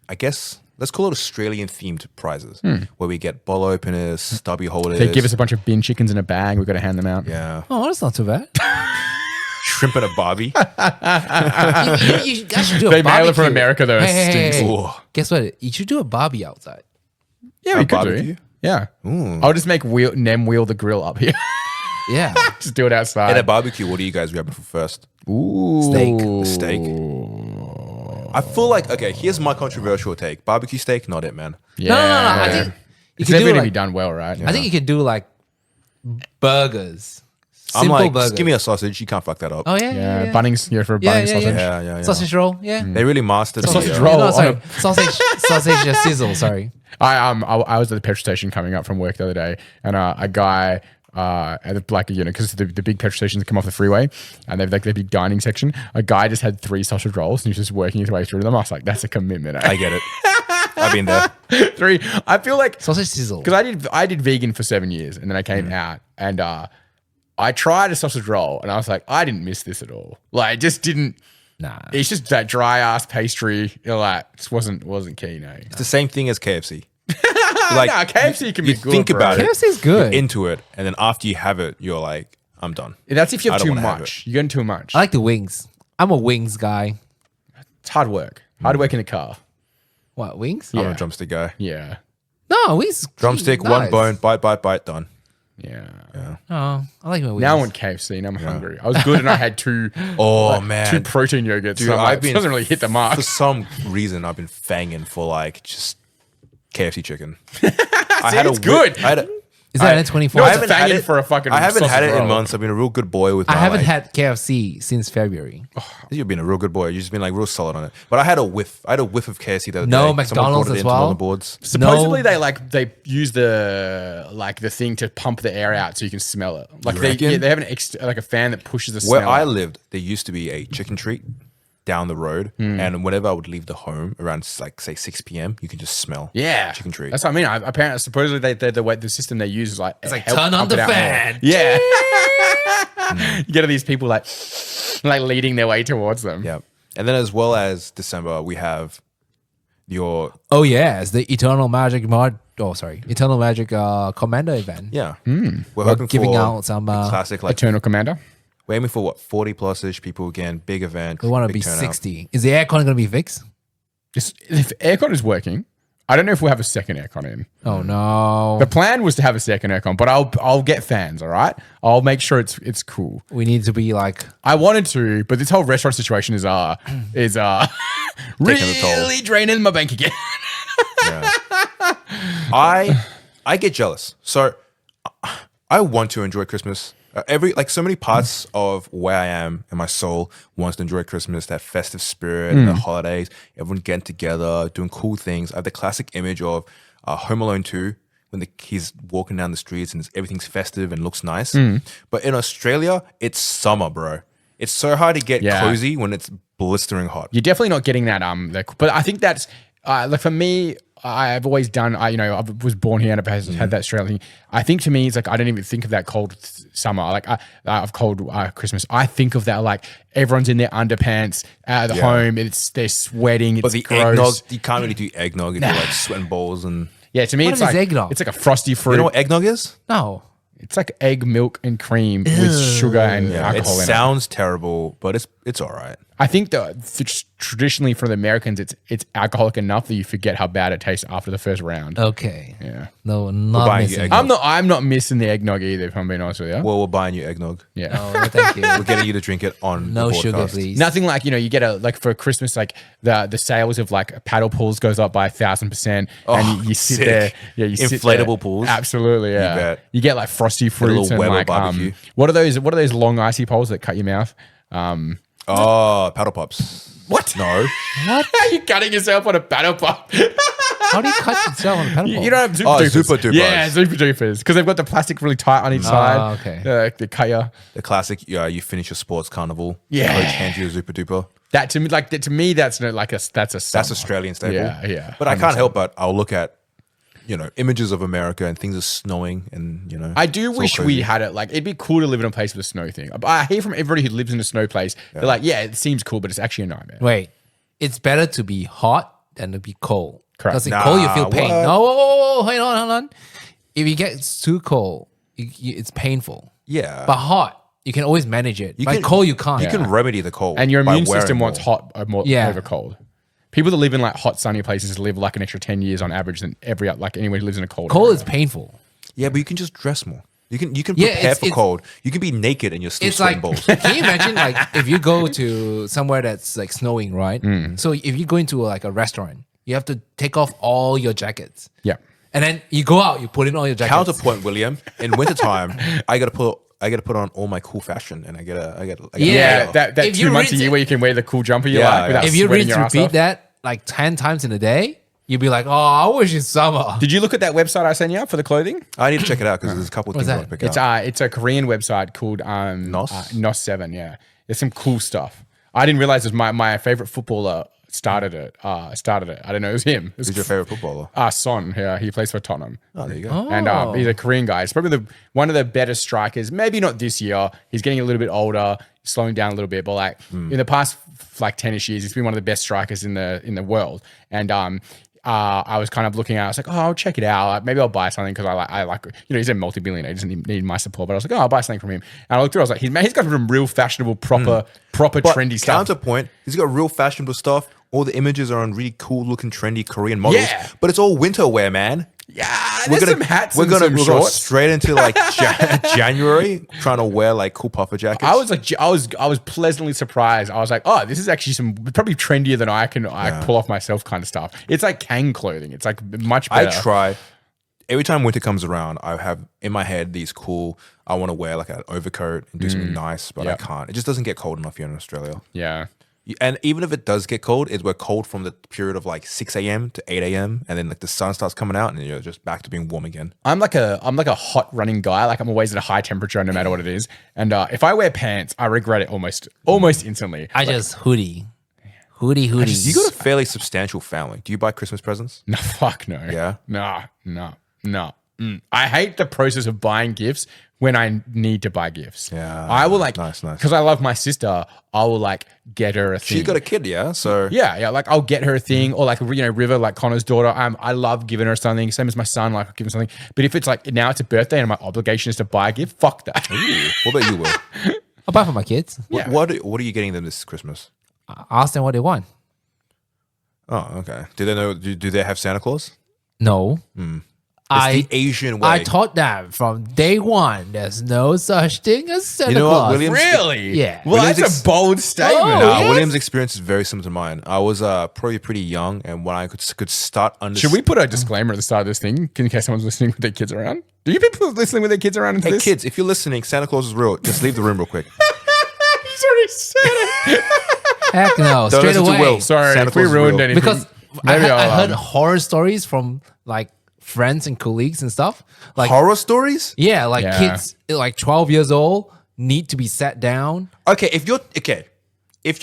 Speaker 3: I guess, let's call it Australian themed prizes where we get bottle openers, stubby holders.
Speaker 1: They give us a bunch of bin chickens in a bag. We've got to hand them out.
Speaker 3: Yeah.
Speaker 2: Oh, that's not too bad.
Speaker 3: Shrimp and a Barbie.
Speaker 2: you guys should do a
Speaker 1: They mail it from
Speaker 2: barbecue.
Speaker 1: America, though. It stinks.
Speaker 3: Ooh.
Speaker 2: Guess what? You should do a Barbie outside.
Speaker 1: Yeah, we
Speaker 3: A
Speaker 1: could
Speaker 3: barbecue?
Speaker 1: do. Yeah. I'll just make Nem wheel the grill up here.
Speaker 2: Yeah.
Speaker 1: Just do it outside.
Speaker 3: At a barbecue, what are you guys grabbing for first?
Speaker 1: Ooh.
Speaker 2: Steak.
Speaker 3: The steak. I feel like, okay, here's my controversial take. Barbecue steak, not it, man.
Speaker 1: Yeah.
Speaker 2: No. I think you
Speaker 1: It's
Speaker 2: could
Speaker 1: never
Speaker 2: do
Speaker 1: going to be
Speaker 2: like,
Speaker 1: done well, right?
Speaker 2: I think you could do like burgers.
Speaker 3: I'm
Speaker 2: Simple
Speaker 3: like,
Speaker 2: burgers.
Speaker 3: just give me a sausage. You can't fuck that up.
Speaker 2: Oh yeah.
Speaker 1: Yeah, Bunnings, for a Bunnings sausage.
Speaker 3: Yeah.
Speaker 2: Sausage roll. Yeah.
Speaker 3: They really mastered
Speaker 1: Sausage
Speaker 3: the,
Speaker 1: roll.
Speaker 2: No, sorry.
Speaker 1: on
Speaker 2: Sausage sizzle. Sorry.
Speaker 1: I was at the petrol station coming up from work the other day, and a guy because the big petrol stations come off the freeway, and they've like the big dining section. A guy just had 3 sausage rolls, and he's just working his way through them. I was like, that's a commitment.
Speaker 3: I get it. I've been there.
Speaker 1: 3. I feel like
Speaker 2: Sausage sizzle.
Speaker 1: because I did vegan for 7 years, and then I came out, and I tried a sausage roll, and I was like, I didn't miss this at all. Like, it just didn't.
Speaker 2: Nah.
Speaker 1: It's just that dry ass pastry. Just wasn't keen. Eh?
Speaker 3: It's the same thing as KFC. Like,
Speaker 1: Nah, KFC can be
Speaker 3: you
Speaker 1: good.
Speaker 3: think
Speaker 1: bro.
Speaker 3: about it.
Speaker 2: KFC is good.
Speaker 3: Into it, and then after you have it, you're like, I'm done.
Speaker 1: That's if you have
Speaker 3: I don't
Speaker 1: too
Speaker 3: wanna have
Speaker 1: much. You're getting too much.
Speaker 2: I like the wings. I'm a wings guy.
Speaker 1: It's hard work. Hard work in a car.
Speaker 2: What, wings?
Speaker 3: I'm
Speaker 1: Yeah.
Speaker 3: a drumstick guy.
Speaker 1: Yeah.
Speaker 2: No, wings.
Speaker 3: Drumstick,
Speaker 2: nice.
Speaker 3: one bone, bite, done.
Speaker 1: Yeah.
Speaker 2: Oh, I like my wings.
Speaker 1: Now I want KFC and I'm hungry. I was good and I had 2
Speaker 3: Oh,
Speaker 1: 2
Speaker 3: man.
Speaker 1: protein yogurts.
Speaker 3: Dude,
Speaker 1: So I'm like,
Speaker 3: I've
Speaker 1: it
Speaker 3: been
Speaker 1: doesn't really hit the mark.
Speaker 3: For some reason, I've been fanging for like just KFC chicken.
Speaker 1: it's good.
Speaker 2: Is that an 24?
Speaker 1: No,
Speaker 3: I
Speaker 1: it's
Speaker 3: haven't had
Speaker 1: fanging
Speaker 3: it
Speaker 1: for a fucking
Speaker 3: I haven't had
Speaker 1: sausage
Speaker 3: it in
Speaker 1: roll.
Speaker 3: months. I've been a real good boy with.
Speaker 2: I
Speaker 3: my,
Speaker 2: haven't
Speaker 3: like-
Speaker 2: had KFC since February.
Speaker 3: You've been a real good boy. You've just been like real solid on it. But I had a whiff. I had a whiff of KFC the other
Speaker 2: No,
Speaker 3: day. Someone
Speaker 2: McDonald's
Speaker 3: brought it
Speaker 2: as
Speaker 3: into one of
Speaker 2: well?
Speaker 3: the boards.
Speaker 1: Supposedly
Speaker 2: No.
Speaker 1: they use the thing to pump the air out so you can smell it. Like they
Speaker 3: reckon?
Speaker 1: have an extra like a fan that pushes the
Speaker 3: Where
Speaker 1: smell
Speaker 3: I
Speaker 1: out.
Speaker 3: lived, there used to be a chicken treat down the road, and whenever I would leave the home around like say 6 p.m., you can just smell chicken treat.
Speaker 1: That's what I mean. Apparently, supposedly the way the system they use is like
Speaker 2: It's like
Speaker 1: help
Speaker 2: turn on
Speaker 1: pump
Speaker 2: the
Speaker 1: it out more.
Speaker 2: fan.
Speaker 1: Yeah. You get these people like leading their way towards them.
Speaker 3: Yeah. And then as well as December, we have your
Speaker 2: Oh yeah, it's the Eternal Magic Eternal Magic Commander event.
Speaker 3: We're
Speaker 2: We're
Speaker 3: hoping
Speaker 2: giving
Speaker 3: for
Speaker 2: out some.
Speaker 3: a classic like
Speaker 1: Eternal Commander.
Speaker 3: we're aiming for what 40 plus ish people again, big event.
Speaker 2: We want to
Speaker 3: big
Speaker 2: be
Speaker 3: turnout.
Speaker 2: 60. Is the aircon going to be fixed?
Speaker 1: Just if aircon is working, I don't know if we'll have a second aircon in.
Speaker 2: Oh no.
Speaker 1: The plan was to have a second aircon, but I'll get fans. All right, I'll make sure it's cool.
Speaker 2: We need to be like.
Speaker 1: I wanted to, but this whole restaurant situation is
Speaker 3: the toll.
Speaker 1: really draining my bank account.
Speaker 3: Yeah. I get jealous. So I want to enjoy Christmas. So many parts of where I am and my soul wants to enjoy Christmas, that festive spirit, and the holidays, everyone getting together, doing cool things. I have the classic image of Home Alone 2 when he's walking down the streets and everything's festive and looks nice. But in Australia, it's summer, bro. It's so hard to get cozy when it's blistering hot.
Speaker 1: You're definitely not getting that. But I think that's like for me. I've always done. I was born here and I've had that Australian thing. I think to me, it's like I don't even think of that cold summer. Like of cold Christmas. I think of that like everyone's in their underpants at the home. They're sweating. It's
Speaker 3: But the
Speaker 1: gross.
Speaker 3: eggnog, you can't really do eggnog if you're like sweating balls and.
Speaker 1: Yeah, to me,
Speaker 2: What
Speaker 1: it's
Speaker 2: is
Speaker 1: like
Speaker 2: eggnog?
Speaker 1: it's like a frosty fruit.
Speaker 3: You know what eggnog is?
Speaker 2: No.
Speaker 1: It's like egg, milk, and cream with sugar and
Speaker 3: It
Speaker 1: alcohol in it.
Speaker 3: sounds terrible, but it's all right.
Speaker 1: I think traditionally for the Americans, it's alcoholic enough that you forget how bad it tastes after the first round.
Speaker 2: Okay.
Speaker 1: Yeah.
Speaker 2: No, not
Speaker 3: buying you
Speaker 2: missing.
Speaker 3: eggnog.
Speaker 1: I'm not missing the eggnog either, if I'm being honest with you.
Speaker 3: Well, we're buying you eggnog.
Speaker 1: Yeah.
Speaker 2: No, no, thank you.
Speaker 3: We're getting you to drink it on
Speaker 2: No
Speaker 3: the
Speaker 2: sugar,
Speaker 3: podcast.
Speaker 2: please.
Speaker 1: Nothing like, you get like for Christmas, like the sales of like paddle pools goes up by 1,000%. And you sit
Speaker 3: sick.
Speaker 1: there. Yeah, you sit there.
Speaker 3: Inflatable pools?
Speaker 1: Absolutely, yeah.
Speaker 3: bet.
Speaker 1: You get like frosty fruits
Speaker 3: little
Speaker 1: and
Speaker 3: Weber
Speaker 1: like
Speaker 3: barbecue.
Speaker 1: what are those long icy poles that cut your mouth?
Speaker 3: Oh, paddle pops.
Speaker 1: What?
Speaker 3: No.
Speaker 1: What? Are you cutting yourself on a paddle pop?
Speaker 2: How do you cut yourself on a pedal?
Speaker 1: You don't have super
Speaker 3: Oh,
Speaker 1: dupers.
Speaker 3: super dupers.
Speaker 1: Yeah, super dupers. Because they've got the plastic really tight on each side.
Speaker 2: okay.
Speaker 1: They cut you.
Speaker 3: The classic, you finish your sports carnival.
Speaker 1: Yeah.
Speaker 3: Coach hands you a super duper.
Speaker 1: That to me, that's no, like that's
Speaker 3: That's
Speaker 1: summer.
Speaker 3: Australian staple.
Speaker 1: Yeah.
Speaker 3: But I can't help but I'll look at, images of America and things are snowing and,
Speaker 1: I do
Speaker 3: it's all
Speaker 1: wish we
Speaker 3: crazy.
Speaker 1: had it. Like, it'd be cool to live in a place with a snow thing. I hear from everybody who lives in a snow place, they're like, yeah, it seems cool, but it's actually a nightmare.
Speaker 2: Wait, it's better to be hot than to be cold.
Speaker 1: Correct.
Speaker 2: Because in cold you feel
Speaker 3: Nah,
Speaker 2: pain.
Speaker 3: what?
Speaker 2: No, whoa, hold on. If you get too cold, it's painful.
Speaker 3: Yeah.
Speaker 2: But hot, you can always manage it. But cold, you can't.
Speaker 3: You can remedy the cold.
Speaker 1: And your
Speaker 3: by
Speaker 1: immune
Speaker 3: wearing
Speaker 1: system
Speaker 3: more.
Speaker 1: wants hot over cold. People that live in like hot, sunny places live like an extra 10 years on average than anyone who lives in a cold
Speaker 2: Cold
Speaker 1: area.
Speaker 2: is painful.
Speaker 3: Yeah, but you can just dress more. You can
Speaker 2: Yeah,
Speaker 3: prepare for
Speaker 2: it's-
Speaker 3: cold. You can be naked and you're still
Speaker 2: It's
Speaker 3: sweating
Speaker 2: like,
Speaker 3: balls.
Speaker 2: can you imagine like if you go to somewhere that's like snowing, right?
Speaker 1: Mm.
Speaker 2: So if you go into like a restaurant, you have to take off all your jackets.
Speaker 1: Yeah.
Speaker 2: And then you go out, you put in all your jackets.
Speaker 3: Counterpoint, William. In wintertime, I gotta put on all my cool fashion and I gotta
Speaker 2: Yeah,
Speaker 1: that
Speaker 2: If
Speaker 1: 2
Speaker 2: you
Speaker 1: months a
Speaker 2: rinse
Speaker 1: year
Speaker 2: it-
Speaker 1: where you can wear the cool jumper you
Speaker 3: Yeah,
Speaker 1: like
Speaker 3: yeah.
Speaker 1: without
Speaker 2: If you
Speaker 1: sweating
Speaker 2: rinse
Speaker 1: your ass
Speaker 2: repeat
Speaker 1: off.
Speaker 2: that like 10 times in a day, you'd be like, oh, I wish it's summer.
Speaker 1: Did you look at that website I sent you for the clothing?
Speaker 3: I need to check it out because there's a couple of
Speaker 2: What's
Speaker 3: things I want
Speaker 2: that?
Speaker 3: to pick out.
Speaker 1: It's a Korean website called
Speaker 3: Nos?
Speaker 1: Nos7. Yeah, there's some cool stuff. I didn't realize it was my favorite footballer started it. I don't know, it was him. It was
Speaker 3: Who's your favorite footballer?
Speaker 1: Son. Yeah, he plays for Tottenham.
Speaker 3: Oh, there you go.
Speaker 1: And he's a Korean guy. He's probably one of the better strikers. Maybe not this year. He's getting a little bit older, slowing down a little bit. But like in the past, like 10ish years, he's been one of the best strikers in the world. And I was kind of looking at. I was like, oh, I'll check it out. Maybe I'll buy something because I like he's a multi-billionaire. He doesn't need my support. But I was like, oh, I'll buy something from him. And I looked through. I was like, he's got some real fashionable, proper
Speaker 3: But
Speaker 1: trendy stuff.
Speaker 3: counterpoint, he's got real fashionable stuff. All the images are on really cool looking, trendy Korean models.
Speaker 1: Yeah.
Speaker 3: But it's all winter wear, man.
Speaker 1: Yeah, there's some hats.
Speaker 3: We're
Speaker 1: and
Speaker 3: gonna
Speaker 1: some
Speaker 3: go
Speaker 1: shorts.
Speaker 3: straight into like January, trying to wear like cool puffer jackets.
Speaker 1: I was pleasantly surprised. I was like, oh, this is actually probably trendier than I pull off myself kind of stuff. It's like Kang clothing. It's like much
Speaker 3: I
Speaker 1: better.
Speaker 3: try. Every time winter comes around, I have in my head these cool. I want to wear like an overcoat and do something nice, but
Speaker 1: Yep.
Speaker 3: I can't. It just doesn't get cold enough here in Australia.
Speaker 1: Yeah.
Speaker 3: And even if it does get cold, we're cold from the period of like 6 a.m. to 8 a.m. and then like the sun starts coming out and you're just back to being warm again.
Speaker 1: I'm like a hot running guy. Like I'm always at a high temperature no matter what it is. And if I wear pants, I regret it almost instantly.
Speaker 2: I just hoodie.
Speaker 3: You got a fairly substantial family. Do you buy Christmas presents?
Speaker 1: No, fuck no.
Speaker 3: Yeah?
Speaker 1: No. I hate the process of buying gifts when I need to buy gifts.
Speaker 3: Yeah.
Speaker 1: I will like,
Speaker 3: Nice.
Speaker 1: because I love my sister, I will like get her a thing.
Speaker 3: She's got a kid, yeah. So
Speaker 1: Yeah, like I'll get her a thing, or like River, like Connor's daughter. I love giving her something. Same as my son, like I'll give him something. But if it's like now it's a birthday and my obligation is to buy a gift, fuck that.
Speaker 3: Ooh, what about you, Will?
Speaker 2: I'll buy for my kids.
Speaker 1: Yeah.
Speaker 3: What are you getting them this Christmas?
Speaker 2: I ask them what they want.
Speaker 3: Oh, okay. Do they know? Do they have Santa Claus?
Speaker 2: No.
Speaker 3: It's the Asian way.
Speaker 2: I taught them from day one. There's no such thing as Santa
Speaker 3: You know what,
Speaker 2: Claus.
Speaker 3: Williams-
Speaker 1: Really?
Speaker 2: Yeah.
Speaker 1: Well,
Speaker 3: Williams
Speaker 1: that's a bold statement.
Speaker 2: Oh,
Speaker 3: Nah,
Speaker 2: yes.
Speaker 3: William's experience is very similar to mine. I was probably pretty young, and when I could start
Speaker 1: Should
Speaker 3: understanding.
Speaker 1: we put a disclaimer at the start of this thing in case someone's listening with their kids around? Do you people listening with their kids around into
Speaker 3: Hey
Speaker 1: this?
Speaker 3: kids, if you're listening, Santa Claus is real. Just leave the room real quick.
Speaker 1: He's already said it.
Speaker 2: Heck no.
Speaker 3: Don't
Speaker 2: Straight
Speaker 3: listen to
Speaker 2: away.
Speaker 3: Will.
Speaker 1: Sorry,
Speaker 3: Santa
Speaker 1: if we
Speaker 3: Claus is
Speaker 1: ruined
Speaker 3: real.
Speaker 1: anything.
Speaker 2: Because
Speaker 1: Maybe
Speaker 2: I
Speaker 1: I'll,
Speaker 2: heard horror stories from like friends and colleagues and stuff. Like
Speaker 3: Horror stories?
Speaker 2: yeah, like
Speaker 1: Yeah.
Speaker 2: kids like 12 years old need to be sat down.
Speaker 3: Okay, if your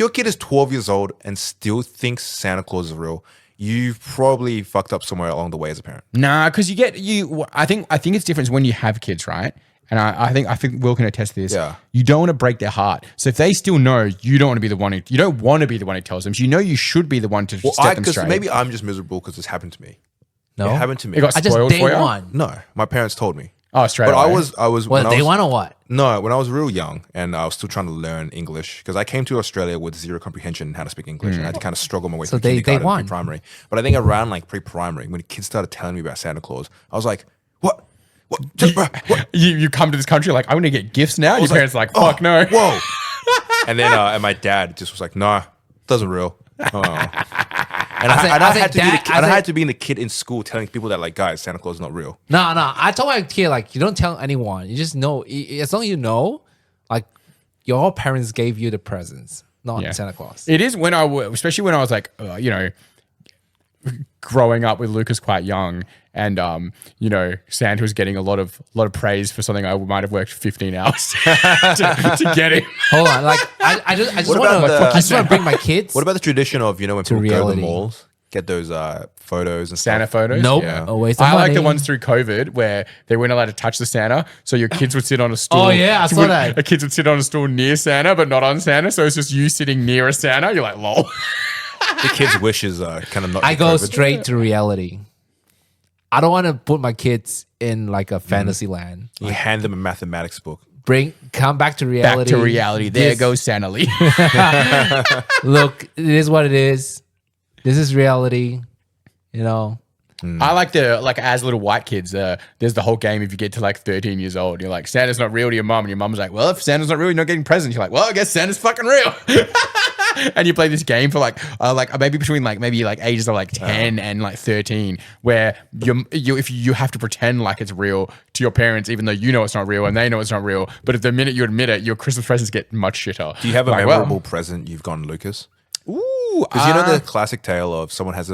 Speaker 3: kid is 12 years old and still thinks Santa Claus is real, you've probably fucked up somewhere along the way as a parent.
Speaker 1: Nah, because I think it's different when you have kids, right? And I think Will can attest to this.
Speaker 3: Yeah.
Speaker 1: You don't want to break their heart. So if they still know, you don't want to be the one who tells them. So you know you should be the one to set them
Speaker 3: Because
Speaker 1: straight.
Speaker 3: maybe I'm just miserable because this happened to me.
Speaker 2: No.
Speaker 3: It happened to me.
Speaker 1: It got
Speaker 2: I just
Speaker 1: spoiled
Speaker 2: day
Speaker 1: for you?
Speaker 2: one.
Speaker 3: No, my parents told me.
Speaker 1: Oh, straight
Speaker 3: But
Speaker 1: away.
Speaker 3: I was
Speaker 2: Well,
Speaker 3: when I
Speaker 2: day
Speaker 3: was,
Speaker 2: one or what?
Speaker 3: No, when I was real young and I was still trying to learn English because I came to Australia with zero comprehension in how to speak English and I had to kind of struggle my way
Speaker 2: So
Speaker 3: through
Speaker 2: day
Speaker 3: kindergarten
Speaker 2: one.
Speaker 3: and pre-primary. But I think around like pre-primary, when kids started telling me about Santa Claus, I was like, what? What?
Speaker 1: You come to this country like, I'm going to get gifts now? Your
Speaker 3: was
Speaker 1: parents
Speaker 3: like,
Speaker 1: like, fuck no.
Speaker 3: Whoa. And then and my dad just was like, nah, doesn't real. Oh. And I had to be in the kid in school telling people that like, guys, Santa Claus is not real.
Speaker 2: No. I told my kid like, you don't tell anyone. You just know. As long as you know, like your parents gave you the presents, not
Speaker 1: Yeah.
Speaker 2: Santa Claus.
Speaker 1: It is especially when I was like, growing up with Lucas quite young, and Santa was getting a lot of praise for something I might have worked 15 hours to get him.
Speaker 2: Hold on, like I just
Speaker 3: What
Speaker 2: want
Speaker 3: about
Speaker 2: to bring my kids.
Speaker 3: What about the tradition of, when people go to
Speaker 2: reality.
Speaker 3: the malls, get those photos and
Speaker 1: Santa
Speaker 3: stuff?
Speaker 1: photos?
Speaker 2: Nope.
Speaker 1: Yeah.
Speaker 2: A waste of
Speaker 1: I like the
Speaker 2: money.
Speaker 1: ones through COVID where they weren't allowed to touch the Santa. So your kids would sit on a stool.
Speaker 2: Oh, yeah, I saw that.
Speaker 1: The kids would sit on a stool near Santa, but not on Santa. So it's just you sitting near a Santa. You're like, lol.
Speaker 3: The kids' wishes are kind of not.
Speaker 2: I go
Speaker 3: COVID.
Speaker 2: straight to reality. I don't want to put my kids in like a fantasy land.
Speaker 3: You hand them a mathematics book.
Speaker 2: Come back to
Speaker 1: Back
Speaker 2: reality.
Speaker 1: to reality. There
Speaker 2: This-
Speaker 1: goes Santa Lee.
Speaker 2: Look, it is what it is. This is reality.
Speaker 1: I like as little white kids, there's the whole game if you get to like 13 years old. You're like, Santa's not real to your mom. And your mom's like, well, if Santa's not real, you're not getting presents. You're like, well, I guess Santa's fucking real. And you play this game for maybe between maybe ages of 10 and 13, where you have to pretend like it's real to your parents, even though you know it's not real and they know it's not real. But if the minute you admit it, your Christmas presents get much shitter.
Speaker 3: Do you have a memorable present you've gotten, Lucas?
Speaker 1: Ooh,
Speaker 3: Because you know the classic tale of someone has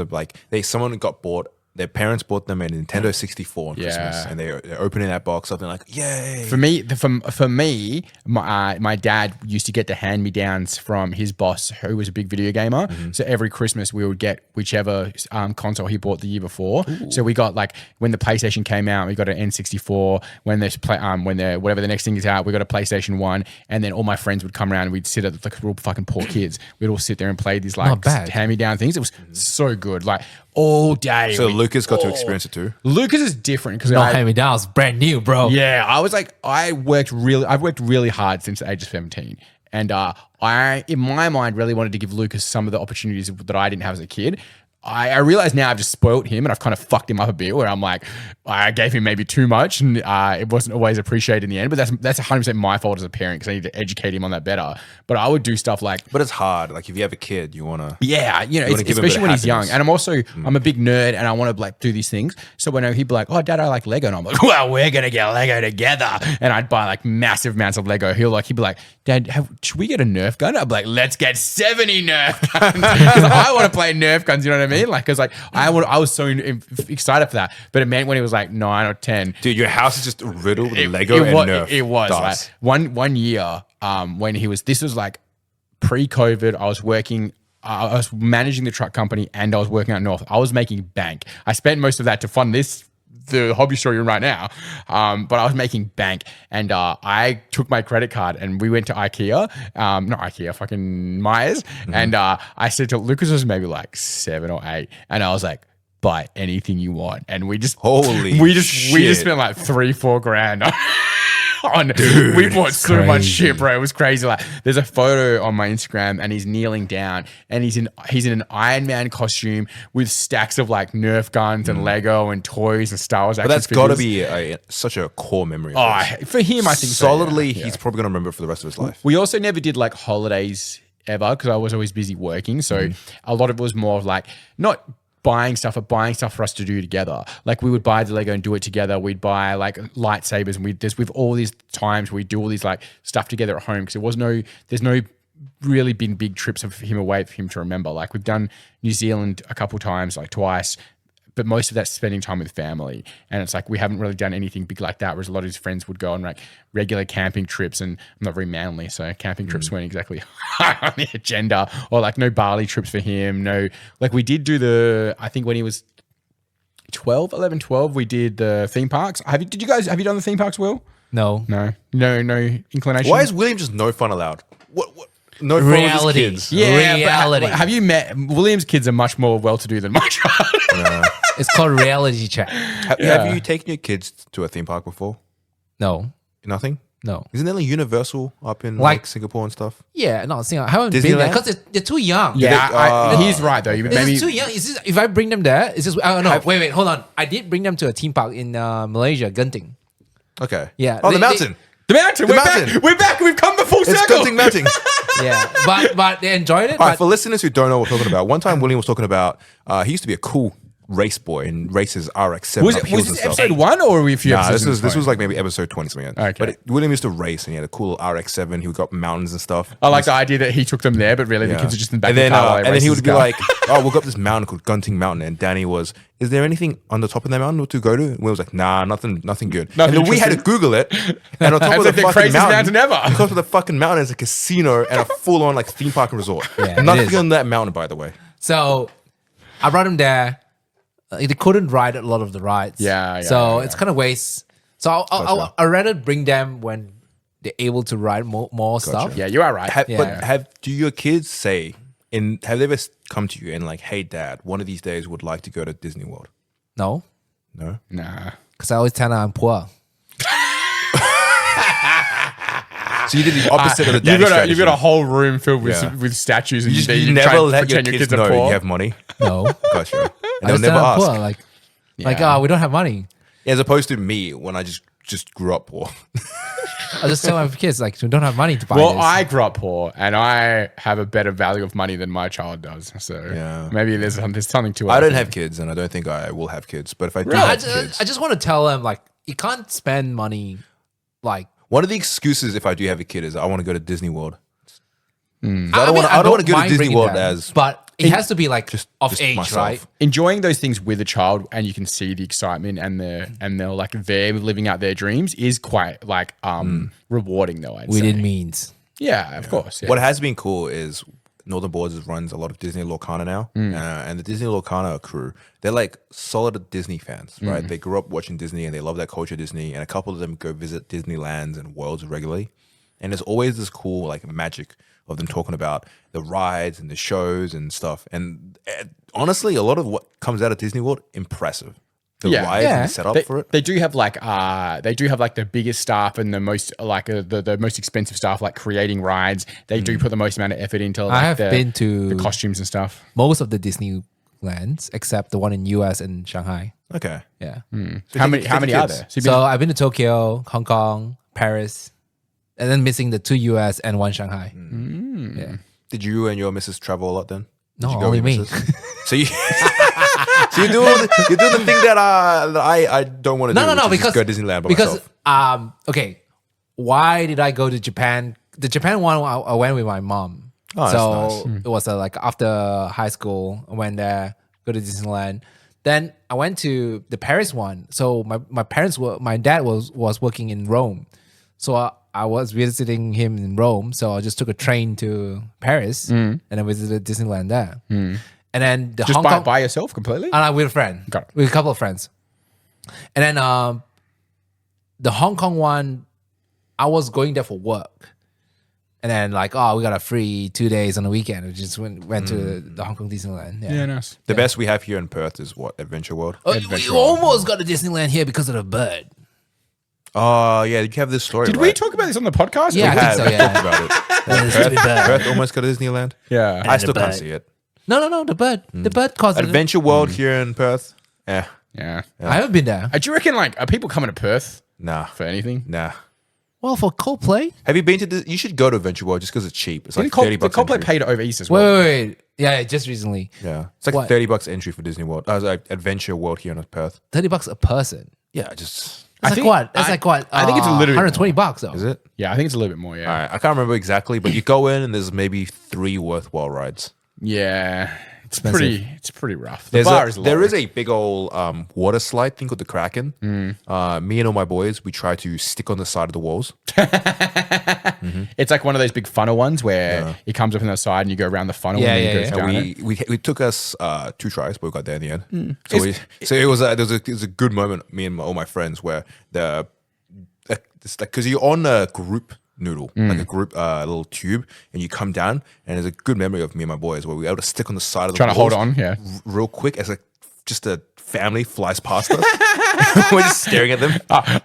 Speaker 3: someone got bought. Their parents bought them a Nintendo 64 on Christmas, and they're opening that box up and like, yay!
Speaker 1: For me, my dad used to get the hand-me-downs from his boss, who was a big video gamer. So every Christmas we would get whichever console he bought the year before. Ooh. So we got when the PlayStation came out, we got an N64. When whatever the next thing is out, we got a PlayStation 1. And then all my friends would come around and we'd sit at real fucking poor kids. We'd all sit there and play these hand-me-down things. It was so good, all day.
Speaker 3: So Lucas got to experience it too.
Speaker 1: Lucas is different because
Speaker 2: Not hand me down. It's brand new, bro.
Speaker 1: yeah, I've worked really hard since the age of 17. And I, in my mind, really wanted to give Lucas some of the opportunities that I didn't have as a kid. I realize now I've just spoilt him and I've kind of fucked him up a bit where I'm like, I gave him maybe too much and it wasn't always appreciated in the end. But that's 100% my fault as a parent because I need to educate him on that better. But I would do stuff like...
Speaker 3: But it's hard. If you have a kid, you want to...
Speaker 1: Yeah, especially when he's young. And I'm a big nerd and I want to do these things. So when he'd be like, oh, Dad, I like Lego. And I'm like, well, we're going to get Lego together. And I'd buy massive amounts of Lego. He'd be like, Dad, should we get a Nerf gun? I'd be like, let's get 70 Nerf guns. Because I want to play Nerf guns, you know what I mean? I was so excited for that. But it meant when he was 9 or 10.
Speaker 3: Dude, your house is just riddled with Lego and Nerf.
Speaker 1: It was.
Speaker 3: Dice.
Speaker 1: One year, when this was pre-COVID, I was working... I was managing the truck company and I was working out north. I was making bank. I spent most of that to fund this the hobby store you're in right now. But I was making bank, and I took my credit card and we went to IKEA, not IKEA, fucking Myers. And I said to Lucas, was maybe like 7 or 8, and I was like, buy anything you want. And we just we just spent like 3-4 grand on.
Speaker 3: Dude,
Speaker 1: we bought so much
Speaker 2: crazy.
Speaker 1: shit, bro. It was crazy. Like, there's a photo on my Instagram, and he's kneeling down, and he's in an Iron Man costume with stacks of like Nerf guns and Lego and toys and Star Wars.
Speaker 3: But that's got to be such a core memory. Of his.
Speaker 1: For him, I think so,
Speaker 3: solidly,
Speaker 1: yeah.
Speaker 3: he's probably gonna remember it for the rest of his life.
Speaker 1: We also never did like holidays ever because I was always busy working. So a lot of it was more of like not buying stuff, but buying stuff for us to do together. Like we would buy the Lego and do it together. We'd buy like lightsabers, and we've all these times we do all these like stuff together at home because there's no really been big trips of him away for him to remember. Like we've done New Zealand a couple times, like twice, but most of that's spending time with family. And it's like we haven't really done anything big like that, whereas a lot of his friends would go on like regular camping trips, and I'm not very manly, so camping trips weren't exactly high on the agenda. Or like no Bali trips for him. No, like we did do I think when he was 11, 12, we did the theme parks. Have you done the theme parks, Will?
Speaker 2: No.
Speaker 1: No inclination.
Speaker 3: Why is William just no fun allowed? What? No fun
Speaker 2: Reality.
Speaker 3: with his kids.
Speaker 1: Yeah,
Speaker 2: Reality.
Speaker 1: but have you met William's kids are much more well-to-do than my child.
Speaker 2: It's called reality check.
Speaker 3: Have you taken your kids to a theme park before?
Speaker 2: No.
Speaker 3: Nothing.
Speaker 2: No.
Speaker 3: Isn't there like Universal up in
Speaker 2: Like-
Speaker 3: like Singapore and stuff?
Speaker 2: Yeah, no, I haven't been there
Speaker 3: Disneyland?
Speaker 2: because they're too young.
Speaker 1: Yeah, he's right though.
Speaker 2: It's
Speaker 1: Maybe
Speaker 2: just too young. It's just, if I bring them there, it's just, I don't know. Wait, hold on. I did bring them to a theme park in Malaysia, Genting.
Speaker 3: Okay.
Speaker 2: Yeah,
Speaker 3: Oh,
Speaker 2: they-
Speaker 3: the mountain.
Speaker 1: the mountain.
Speaker 3: The
Speaker 1: We're
Speaker 3: mountain.
Speaker 1: back. We're back. We've come the full
Speaker 3: It's
Speaker 1: circle.
Speaker 3: Genting Mountain.
Speaker 2: Yeah, but they enjoyed it.
Speaker 3: All right,
Speaker 2: But
Speaker 3: for listeners who don't know what we're talking about, one time William was talking about he used to be a cool race boy and races RX-7
Speaker 1: Was
Speaker 3: up
Speaker 1: it?
Speaker 3: hills
Speaker 1: Was
Speaker 3: and
Speaker 1: this
Speaker 3: stuff.
Speaker 1: episode 1 or were we a few
Speaker 3: Nah,
Speaker 1: episodes?
Speaker 3: this was like maybe episode 20 something.
Speaker 1: Okay.
Speaker 3: But William used to race and he had a cool RX-7. He got mountains and stuff.
Speaker 1: I like the idea that he took them there, but really the kids are just in the back
Speaker 3: and
Speaker 1: of
Speaker 3: then,
Speaker 1: the car. while
Speaker 3: and then he
Speaker 1: races
Speaker 3: would be
Speaker 1: car.
Speaker 3: like, "Oh, we've got this mountain called Gunting Mountain." And Danny was, "Is there anything on the top of that mountain to go to?" And Will was like, "Nah, nothing good."
Speaker 1: Nothing
Speaker 3: and then we had to
Speaker 1: interesting.
Speaker 3: Google it. And on top
Speaker 1: It's
Speaker 3: of
Speaker 1: like
Speaker 3: the
Speaker 1: the
Speaker 3: fucking
Speaker 1: craziest mountain ever.
Speaker 3: on top of the fucking mountain is a casino and a full-on like theme park and resort.
Speaker 2: Yeah, it
Speaker 3: Nothing
Speaker 2: is.
Speaker 3: on that mountain, by the way.
Speaker 2: so I brought them there. They couldn't ride a lot of the rides.
Speaker 1: Yeah,
Speaker 2: So
Speaker 1: yeah.
Speaker 2: it's kind of waste. So I'd rather bring them when they're able to ride more stuff.
Speaker 1: yeah, you are right.
Speaker 3: Do your kids say have they ever come to you and like, "Hey, Dad, one of these days would like to go to Disney World"?
Speaker 2: No,
Speaker 3: No.
Speaker 1: Nah.
Speaker 2: because I always tell them I'm poor.
Speaker 3: So you did the opposite of the daddy
Speaker 1: You've
Speaker 3: strategy.
Speaker 1: got a whole room filled with
Speaker 3: Yeah.
Speaker 1: with statues, and
Speaker 3: You just
Speaker 1: you
Speaker 3: you
Speaker 1: try
Speaker 3: never
Speaker 1: and
Speaker 3: let your
Speaker 1: pretend
Speaker 3: kids
Speaker 1: are
Speaker 3: know
Speaker 1: poor.
Speaker 3: you have money.
Speaker 2: No,
Speaker 3: Gotcha. And
Speaker 2: I
Speaker 3: they'll
Speaker 2: just
Speaker 3: never
Speaker 2: tell them I'm
Speaker 3: ask.
Speaker 2: poor. Like,
Speaker 1: Yeah.
Speaker 2: we don't have money.
Speaker 3: As opposed to me when I just grew up poor.
Speaker 2: I just tell my kids like we don't have money to buy
Speaker 1: Well,
Speaker 2: this.
Speaker 1: I grew up poor, and I have a better value of money than my child does. So
Speaker 3: Yeah.
Speaker 1: maybe there's something to it.
Speaker 3: I don't have kids, and I don't think I will have kids. But if I do
Speaker 2: I
Speaker 3: have kids,
Speaker 2: just want to tell them like you can't spend money like.
Speaker 3: one of the excuses if I do have a kid is I want to go to Disney World.
Speaker 2: I
Speaker 3: don't
Speaker 2: mean,
Speaker 3: wanna go to
Speaker 2: mind
Speaker 3: Disney
Speaker 2: bringing
Speaker 3: World
Speaker 2: them,
Speaker 3: as
Speaker 2: but it has to be like
Speaker 3: just
Speaker 2: age,
Speaker 3: myself.
Speaker 2: right?
Speaker 1: Enjoying those things with a child, and you can see the excitement and they're like they're living out their dreams is quite like rewarding though. I'd say.
Speaker 2: Within means.
Speaker 1: Yeah, of course. Yeah.
Speaker 3: What has been cool is Northern Borders runs a lot of Disney Lorcana now, and the Disney Lorcana crew, they're like solid Disney fans, right? They grew up watching Disney and they love that culture Disney, and a couple of them go visit Disneylands and worlds regularly, and there's always this cool like magic of them talking about the rides and the shows and stuff, and honestly, a lot of what comes out of Disney World, impressive. The
Speaker 1: Yeah.
Speaker 3: rides
Speaker 2: Yeah.
Speaker 3: and the setup
Speaker 1: They,
Speaker 3: for it.
Speaker 1: they do have like the biggest staff and the most like the most expensive staff like creating rides. They do put the most amount of effort into. Like,
Speaker 2: I have been to
Speaker 1: the costumes and stuff.
Speaker 2: most of the Disneylands except the one in US and Shanghai.
Speaker 3: Okay.
Speaker 2: Yeah.
Speaker 3: So
Speaker 1: How
Speaker 3: take-
Speaker 1: many
Speaker 3: take the
Speaker 1: are
Speaker 3: kids.
Speaker 1: there? So you've
Speaker 2: So
Speaker 1: been-
Speaker 2: I've been to Tokyo, Hong Kong, Paris, and then missing the 2 US and 1 Shanghai. Yeah.
Speaker 3: Did you and your missus travel a lot then? Did
Speaker 2: No,
Speaker 3: you go
Speaker 2: only
Speaker 3: with your
Speaker 2: me.
Speaker 3: missus? So you, so you're doing the thing that I don't want to do.
Speaker 2: No,
Speaker 3: which is
Speaker 2: because
Speaker 3: just go to Disneyland by
Speaker 2: because
Speaker 3: myself.
Speaker 2: okay, why did I go to Japan? The Japan one I went with my mom.
Speaker 3: Oh,
Speaker 2: so
Speaker 3: that's nice.
Speaker 2: it was like after high school, I went there, go to Disneyland. Then I went to the Paris one. So my dad was working in Rome, so I was visiting him in Rome. So I just took a train to Paris and then visited Disneyland there. And then the
Speaker 1: just
Speaker 2: Hong Kong
Speaker 1: by yourself completely.
Speaker 2: and I with a friend,
Speaker 1: Got it.
Speaker 2: with a couple of friends. And then the Hong Kong one, I was going there for work. And then we got a free 2 days on the weekend. We just went to the Hong Kong Disneyland. Yeah,
Speaker 1: nice.
Speaker 3: The best we have here in Perth is what? Adventure World?
Speaker 2: Oh, you almost got a Disneyland here because of the bird.
Speaker 3: Oh, yeah. You have this story,
Speaker 1: Did
Speaker 3: right?
Speaker 1: we talk about this on the podcast?
Speaker 2: Yeah,
Speaker 3: We
Speaker 2: I
Speaker 3: had
Speaker 2: think so, yeah.
Speaker 3: talked about it. Perth almost got a Disneyland.
Speaker 1: Yeah.
Speaker 3: I still can't see it.
Speaker 2: No, the bird. The bird caused it.
Speaker 3: Adventure World here in Perth?
Speaker 1: Yeah.
Speaker 2: I haven't been there.
Speaker 1: Do you reckon, are people coming to Perth
Speaker 3: Nah.
Speaker 1: for anything?
Speaker 3: Nah.
Speaker 2: Well, for Coldplay?
Speaker 3: Have you been to this? You should go to Adventure World just because it's cheap. It's like
Speaker 1: Didn't
Speaker 3: $30
Speaker 1: the Coldplay
Speaker 3: entry.
Speaker 1: paid over East as well?
Speaker 2: Wait. Yeah, just recently.
Speaker 3: Yeah. It's like
Speaker 2: What?
Speaker 3: $30 entry for Disney World. Adventure World here in Perth.
Speaker 2: $30 a person.
Speaker 3: Yeah, just...
Speaker 2: That's
Speaker 1: think-
Speaker 2: what? That's what?
Speaker 1: I think it's a little bit
Speaker 2: $120 though.
Speaker 3: Is it?
Speaker 1: Yeah, I think it's a little bit more, yeah.
Speaker 3: All right. I can't remember exactly, but you go in and there's maybe 3 worthwhile rides.
Speaker 1: Yeah. It's pretty rough. The
Speaker 3: There's
Speaker 1: bar
Speaker 3: a,
Speaker 1: is low.
Speaker 3: there is a big old water slide thing called the Kraken.
Speaker 1: Mm.
Speaker 3: Me and all my boys, we try to stick on the side of the walls.
Speaker 1: It's like one of those big funnel ones where it comes up on the side and you go around the funnel
Speaker 2: Yeah,
Speaker 1: and then
Speaker 2: yeah,
Speaker 1: it goes
Speaker 2: yeah.
Speaker 1: down it.
Speaker 3: We took us 2 tries, but we got there in the end. So it was there was a good moment. Me and all my friends where because you're on a group noodle, like a group little tube, and you come down, and there's a good memory of me and my boys where we were able to stick on the side of the
Speaker 1: Trying to
Speaker 3: walls
Speaker 1: hold on, yeah.
Speaker 3: real quick as just a family flies past us. We're just staring at them.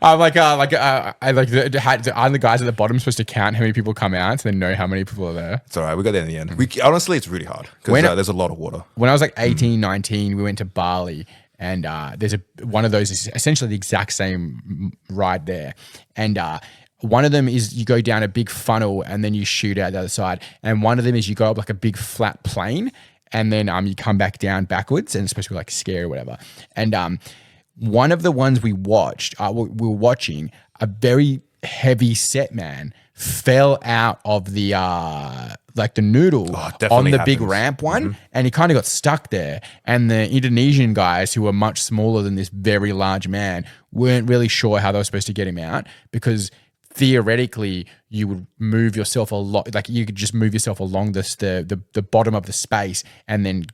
Speaker 1: I'm like, aren't the guys at the bottom supposed to count how many people come out so they know how many people are there?
Speaker 3: It's all right. We got there in the end. Honestly, it's really hard because there's a lot of water.
Speaker 1: When I was like 18, 19, we went to Bali and there's one of those is essentially the exact same ride there. And one of them is you go down a big funnel and then you shoot out the other side. And one of them is you go up like a big flat plane and then you come back down backwards and it's supposed to be like scary or whatever. And one of the ones we watched, we were watching, a very heavy set man fell out of the the noodle on
Speaker 3: definitely
Speaker 1: the big
Speaker 3: happens.
Speaker 1: ramp one, and he kind of got stuck there. And the Indonesian guys, who were much smaller than this very large man, weren't really sure how they were supposed to get him out because theoretically you would move yourself a lot, like you could just move yourself along the bottom of the space and then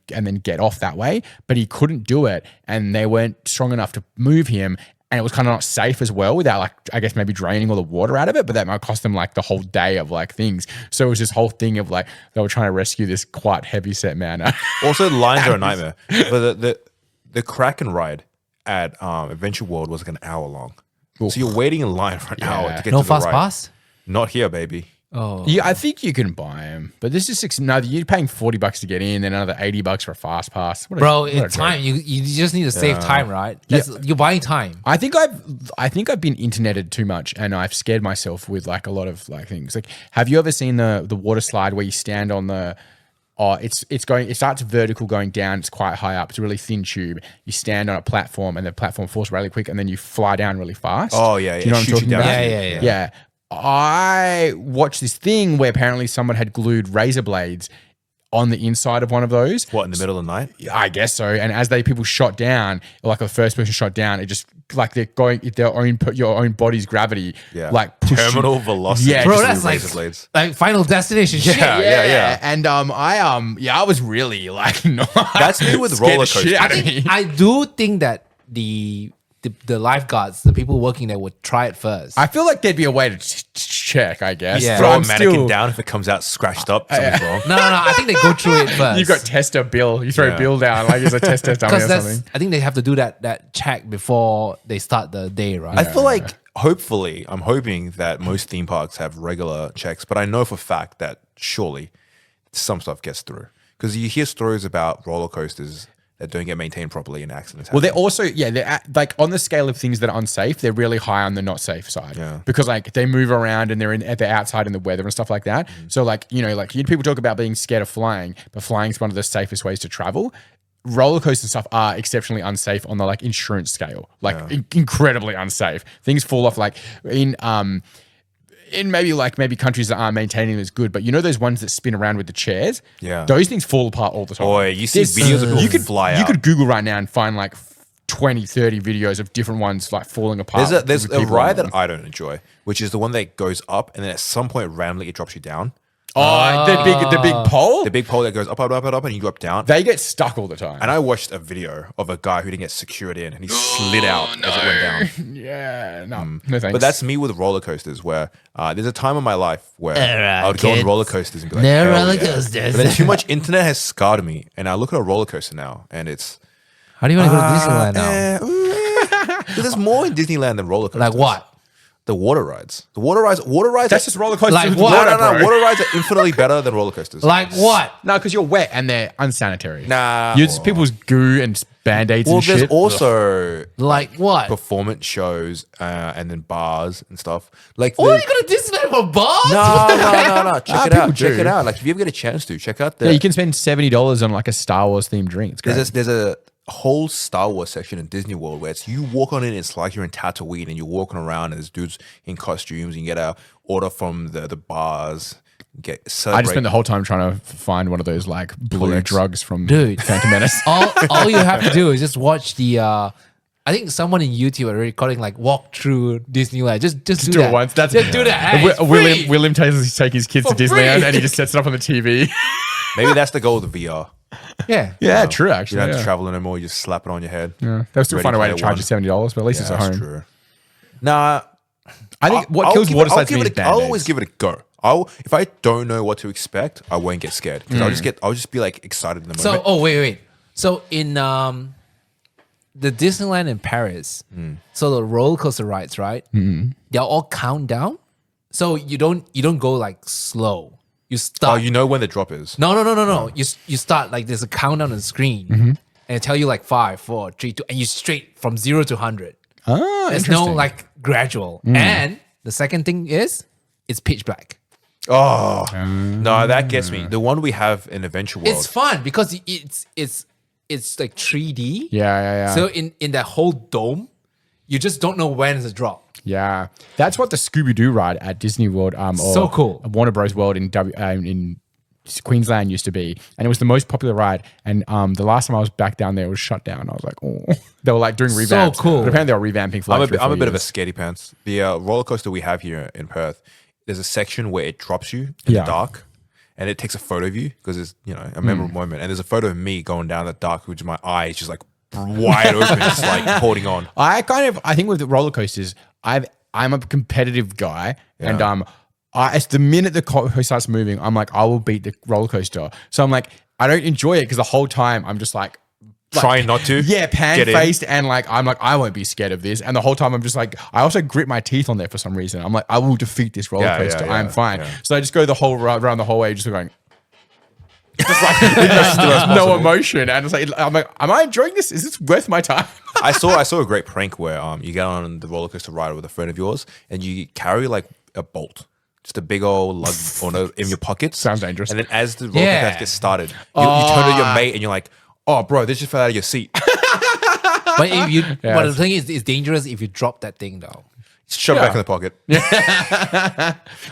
Speaker 1: get off that way, but he couldn't do it and they weren't strong enough to move him, and it was kind of not safe as well without like I guess maybe draining all the water out of it, but that might cost them like the whole day of like things. So it was this whole thing of like they were trying to rescue this quite heavy set man.
Speaker 3: Also, the lines are a nightmare. But the Kraken ride at Adventure World was like an hour long. So you're waiting in line for an hour to get
Speaker 2: No
Speaker 3: to the
Speaker 2: fast
Speaker 3: ride.
Speaker 2: pass?
Speaker 3: Not here, baby.
Speaker 2: Oh.
Speaker 1: Yeah, I think you can buy them, but this is you're paying $40 to get in, then another $80 for a fast pass.
Speaker 2: Bro,
Speaker 1: what a
Speaker 2: it's time. You just need to save time, right? You're buying time.
Speaker 1: I think I've been interneted too much, and I've scared myself with like a lot of like things. Like, have you ever seen the water slide where you stand on the? Oh, it starts vertical going down. It's quite high up. It's a really thin tube. You stand on a platform, and the platform falls really quick, and then you fly down really fast.
Speaker 3: Oh yeah,
Speaker 1: Do you know what I'm
Speaker 3: Shoots
Speaker 1: talking
Speaker 3: you down.
Speaker 1: about? Yeah. I watched this thing where apparently someone had glued razor blades on the inside of one of those.
Speaker 3: What, in the middle of the night?
Speaker 1: I guess so. And as people shot down, like the first person shot down, it just like they're going your own body's gravity, like push
Speaker 3: Terminal velocity.
Speaker 1: Yeah,
Speaker 2: Bro,
Speaker 1: just
Speaker 2: that's
Speaker 3: razor blades.
Speaker 2: like Final Destination shit.
Speaker 3: Yeah.
Speaker 1: And I was really like, no,
Speaker 3: That's me with
Speaker 1: scared the
Speaker 3: roller
Speaker 1: shit out of me.
Speaker 2: I do think that the lifeguards, the people working there, would try it first.
Speaker 1: I feel like there'd be a way to check, I guess.
Speaker 2: Yeah.
Speaker 1: But
Speaker 3: Throw a
Speaker 1: I'm
Speaker 3: mannequin
Speaker 1: still-
Speaker 3: down if it comes out scratched up. Something's wrong.
Speaker 2: No. I think they go through it first.
Speaker 1: You've got tester Bill. You throw
Speaker 3: Yeah.
Speaker 1: Bill down like it's a test dummy or
Speaker 2: because
Speaker 1: something.
Speaker 2: I think they have to do that check before they start the day, right?
Speaker 3: I feel like, hopefully, I'm hoping that most theme parks have regular checks, but I know for a fact that surely some stuff gets through. Because you hear stories about roller coasters that don't get maintained properly and accidents
Speaker 1: Well,
Speaker 3: happen.
Speaker 1: they're also, they're like on the scale of things that are unsafe, they're really high on the not safe side.
Speaker 3: Yeah.
Speaker 1: Because like they move around and they're outside in the weather and stuff like that. So like, people talk about being scared of flying, but flying is one of the safest ways to travel. Roller coasters and stuff are exceptionally unsafe on the like insurance scale, like incredibly unsafe. Things fall off like in maybe countries that aren't maintaining them as good, but those ones that spin around with the chairs, those things fall apart all the time.
Speaker 3: Boy, you see videos of people fly out.
Speaker 1: You could Google right now and find like 20, 30 videos of different ones like falling apart.
Speaker 3: There's
Speaker 1: with
Speaker 3: a
Speaker 1: people
Speaker 3: ride
Speaker 1: on them.
Speaker 3: that I don't enjoy, which is the one that goes up and then at some point randomly it drops you down.
Speaker 1: Oh, the big pole.
Speaker 3: The big pole that goes up, up, up, up, and you go up, down.
Speaker 1: They get stuck all the time.
Speaker 3: And I watched a video of a guy who didn't get secured in, and he slid out as it went down.
Speaker 1: Yeah, no thanks.
Speaker 3: But that's me with roller coasters, where there's a time in my life where
Speaker 2: Alright,
Speaker 3: I would go on
Speaker 2: kids.
Speaker 3: roller coasters and be like,
Speaker 2: No
Speaker 3: "Hell
Speaker 2: roller
Speaker 3: yeah."
Speaker 2: coasters.
Speaker 3: But then too much internet has scarred me, and I look at a roller coaster now, and it's
Speaker 2: How do you want to go to Disneyland now?
Speaker 3: But there's more in Disneyland than roller coasters.
Speaker 2: Like what?
Speaker 3: The water rides. The water rides.
Speaker 1: That's just roller coasters
Speaker 2: Like
Speaker 1: with
Speaker 2: what?
Speaker 1: water,
Speaker 3: No,
Speaker 1: bro.
Speaker 3: water rides are infinitely better than roller coasters.
Speaker 2: Like what?
Speaker 1: No, because you're wet and they're unsanitary.
Speaker 3: Nah.
Speaker 1: It's people's goo and band-aids
Speaker 3: Well,
Speaker 1: and
Speaker 3: there's
Speaker 1: shit.
Speaker 3: also
Speaker 2: Like what?
Speaker 3: performance shows and then bars and stuff. Like
Speaker 2: Oh, you go to Disneyland for bars?
Speaker 3: no. Check it
Speaker 1: people
Speaker 3: out. Check
Speaker 1: do.
Speaker 3: it out. Like if you ever get a chance to check out the
Speaker 1: Yeah, you can spend $70 on like a Star Wars themed drink. It's great.
Speaker 3: there's a whole Star Wars section in Disney World where it's you walk on in, it's like you're in Tatooine and you're walking around and there's dudes in costumes and you get a order from the bars. Get
Speaker 1: I just spent the whole time trying to find one of those like blue
Speaker 3: Correct.
Speaker 1: drugs from
Speaker 2: Dude.
Speaker 1: Phantom Menace.
Speaker 2: all you have to do is just watch the I think someone in YouTube are recording like walk through Disneyland. Just do
Speaker 1: Do
Speaker 2: that
Speaker 1: it once. That's
Speaker 2: just do that. Hey, it's
Speaker 1: William
Speaker 2: free.
Speaker 1: William take his kids to
Speaker 2: For
Speaker 1: Disneyland
Speaker 2: free.
Speaker 1: and he just sets it up on the TV.
Speaker 3: Maybe that's the goal of the VR.
Speaker 2: Yeah.
Speaker 1: Yeah, true.
Speaker 3: You
Speaker 1: Actually,
Speaker 3: don't have
Speaker 1: yeah.
Speaker 3: to travel anymore. You just slap it on your head.
Speaker 1: Yeah. They'll still
Speaker 3: Ready
Speaker 1: find a way to
Speaker 3: Player
Speaker 1: charge
Speaker 3: One.
Speaker 1: you $70, but at least it's at
Speaker 3: That's
Speaker 1: home.
Speaker 3: true. Nah,
Speaker 1: I think what
Speaker 3: I'll
Speaker 1: kills
Speaker 3: give
Speaker 1: water
Speaker 3: it- I'll
Speaker 1: slides
Speaker 3: give
Speaker 1: me
Speaker 3: it
Speaker 1: is
Speaker 3: a- I'll
Speaker 1: Band-Aids.
Speaker 3: always give it a go. If I don't know what to expect, I won't get scared because I'll just be like excited in the
Speaker 2: So
Speaker 3: moment.
Speaker 2: wait. So in the Disneyland in Paris, so the roller coaster rides, right? They're all countdown. So you don't go like slow. You start.
Speaker 3: Oh, you know when the drop is.
Speaker 2: No. You start like there's a countdown on the screen, and it tell you like 5, 4, 3, 2, and you straight from 0 to 100.
Speaker 1: Ah,
Speaker 2: There's no
Speaker 1: interesting.
Speaker 2: like gradual. And the second thing is it's pitch black.
Speaker 3: Oh no, that gets me. The one we have in Adventure World.
Speaker 2: It's fun because it's like 3D.
Speaker 1: Yeah.
Speaker 2: So in that whole dome, you just don't know when it's a drop.
Speaker 1: Yeah, that's what the Scooby-Doo ride at Disney World, or
Speaker 2: So cool.
Speaker 1: Warner Bros. World in Queensland used to be, and it was the most popular ride. And the last time I was back down there, it was shut down. I was like, oh, they were like doing
Speaker 2: So
Speaker 1: revamps.
Speaker 2: cool.
Speaker 1: But apparently they were revamping for
Speaker 3: I'm
Speaker 1: like
Speaker 3: a bit of a
Speaker 1: years.
Speaker 3: scaredy pants. The roller coaster we have here in Perth, there's a section where it drops you in
Speaker 1: Yeah.
Speaker 3: the dark, and it takes a photo of you because it's a memorable moment. And there's a photo of me going down the dark, which my eyes just like wide open, just like holding on.
Speaker 1: I think with the roller coasters, I'm a competitive guy, and it's the minute the coaster starts moving, I'm like, I will beat the roller coaster. So I'm like, I don't enjoy it because the whole time I'm just like
Speaker 3: Trying not to.
Speaker 1: Yeah,
Speaker 3: Get in.
Speaker 1: pan-faced, and like I'm like, I won't be scared of this. And the whole time I'm just like, I also grit my teeth on there for some reason. I'm like, I will defeat this roller
Speaker 3: Yeah,
Speaker 1: coaster.
Speaker 3: yeah,
Speaker 1: I'm
Speaker 3: yeah,
Speaker 1: fine.
Speaker 3: yeah.
Speaker 1: So I just go the whole around the whole way, just going. Just like no emotion, and it's like I'm like, am I enjoying this? Is this worth my time?
Speaker 3: I saw a great prank where you get on the roller coaster ride with a friend of yours, and you carry like a bolt, just a big old lug in your pockets.
Speaker 1: Sounds dangerous.
Speaker 3: And then as the roller
Speaker 2: Yeah.
Speaker 3: coaster gets started, you turn to your mate and you're like, "Oh, bro, this just fell out of your seat."
Speaker 2: But if you, but the
Speaker 1: it's-
Speaker 2: thing is, it's dangerous if you drop that thing though.
Speaker 3: Shove it back
Speaker 1: Yeah.
Speaker 3: in the pocket.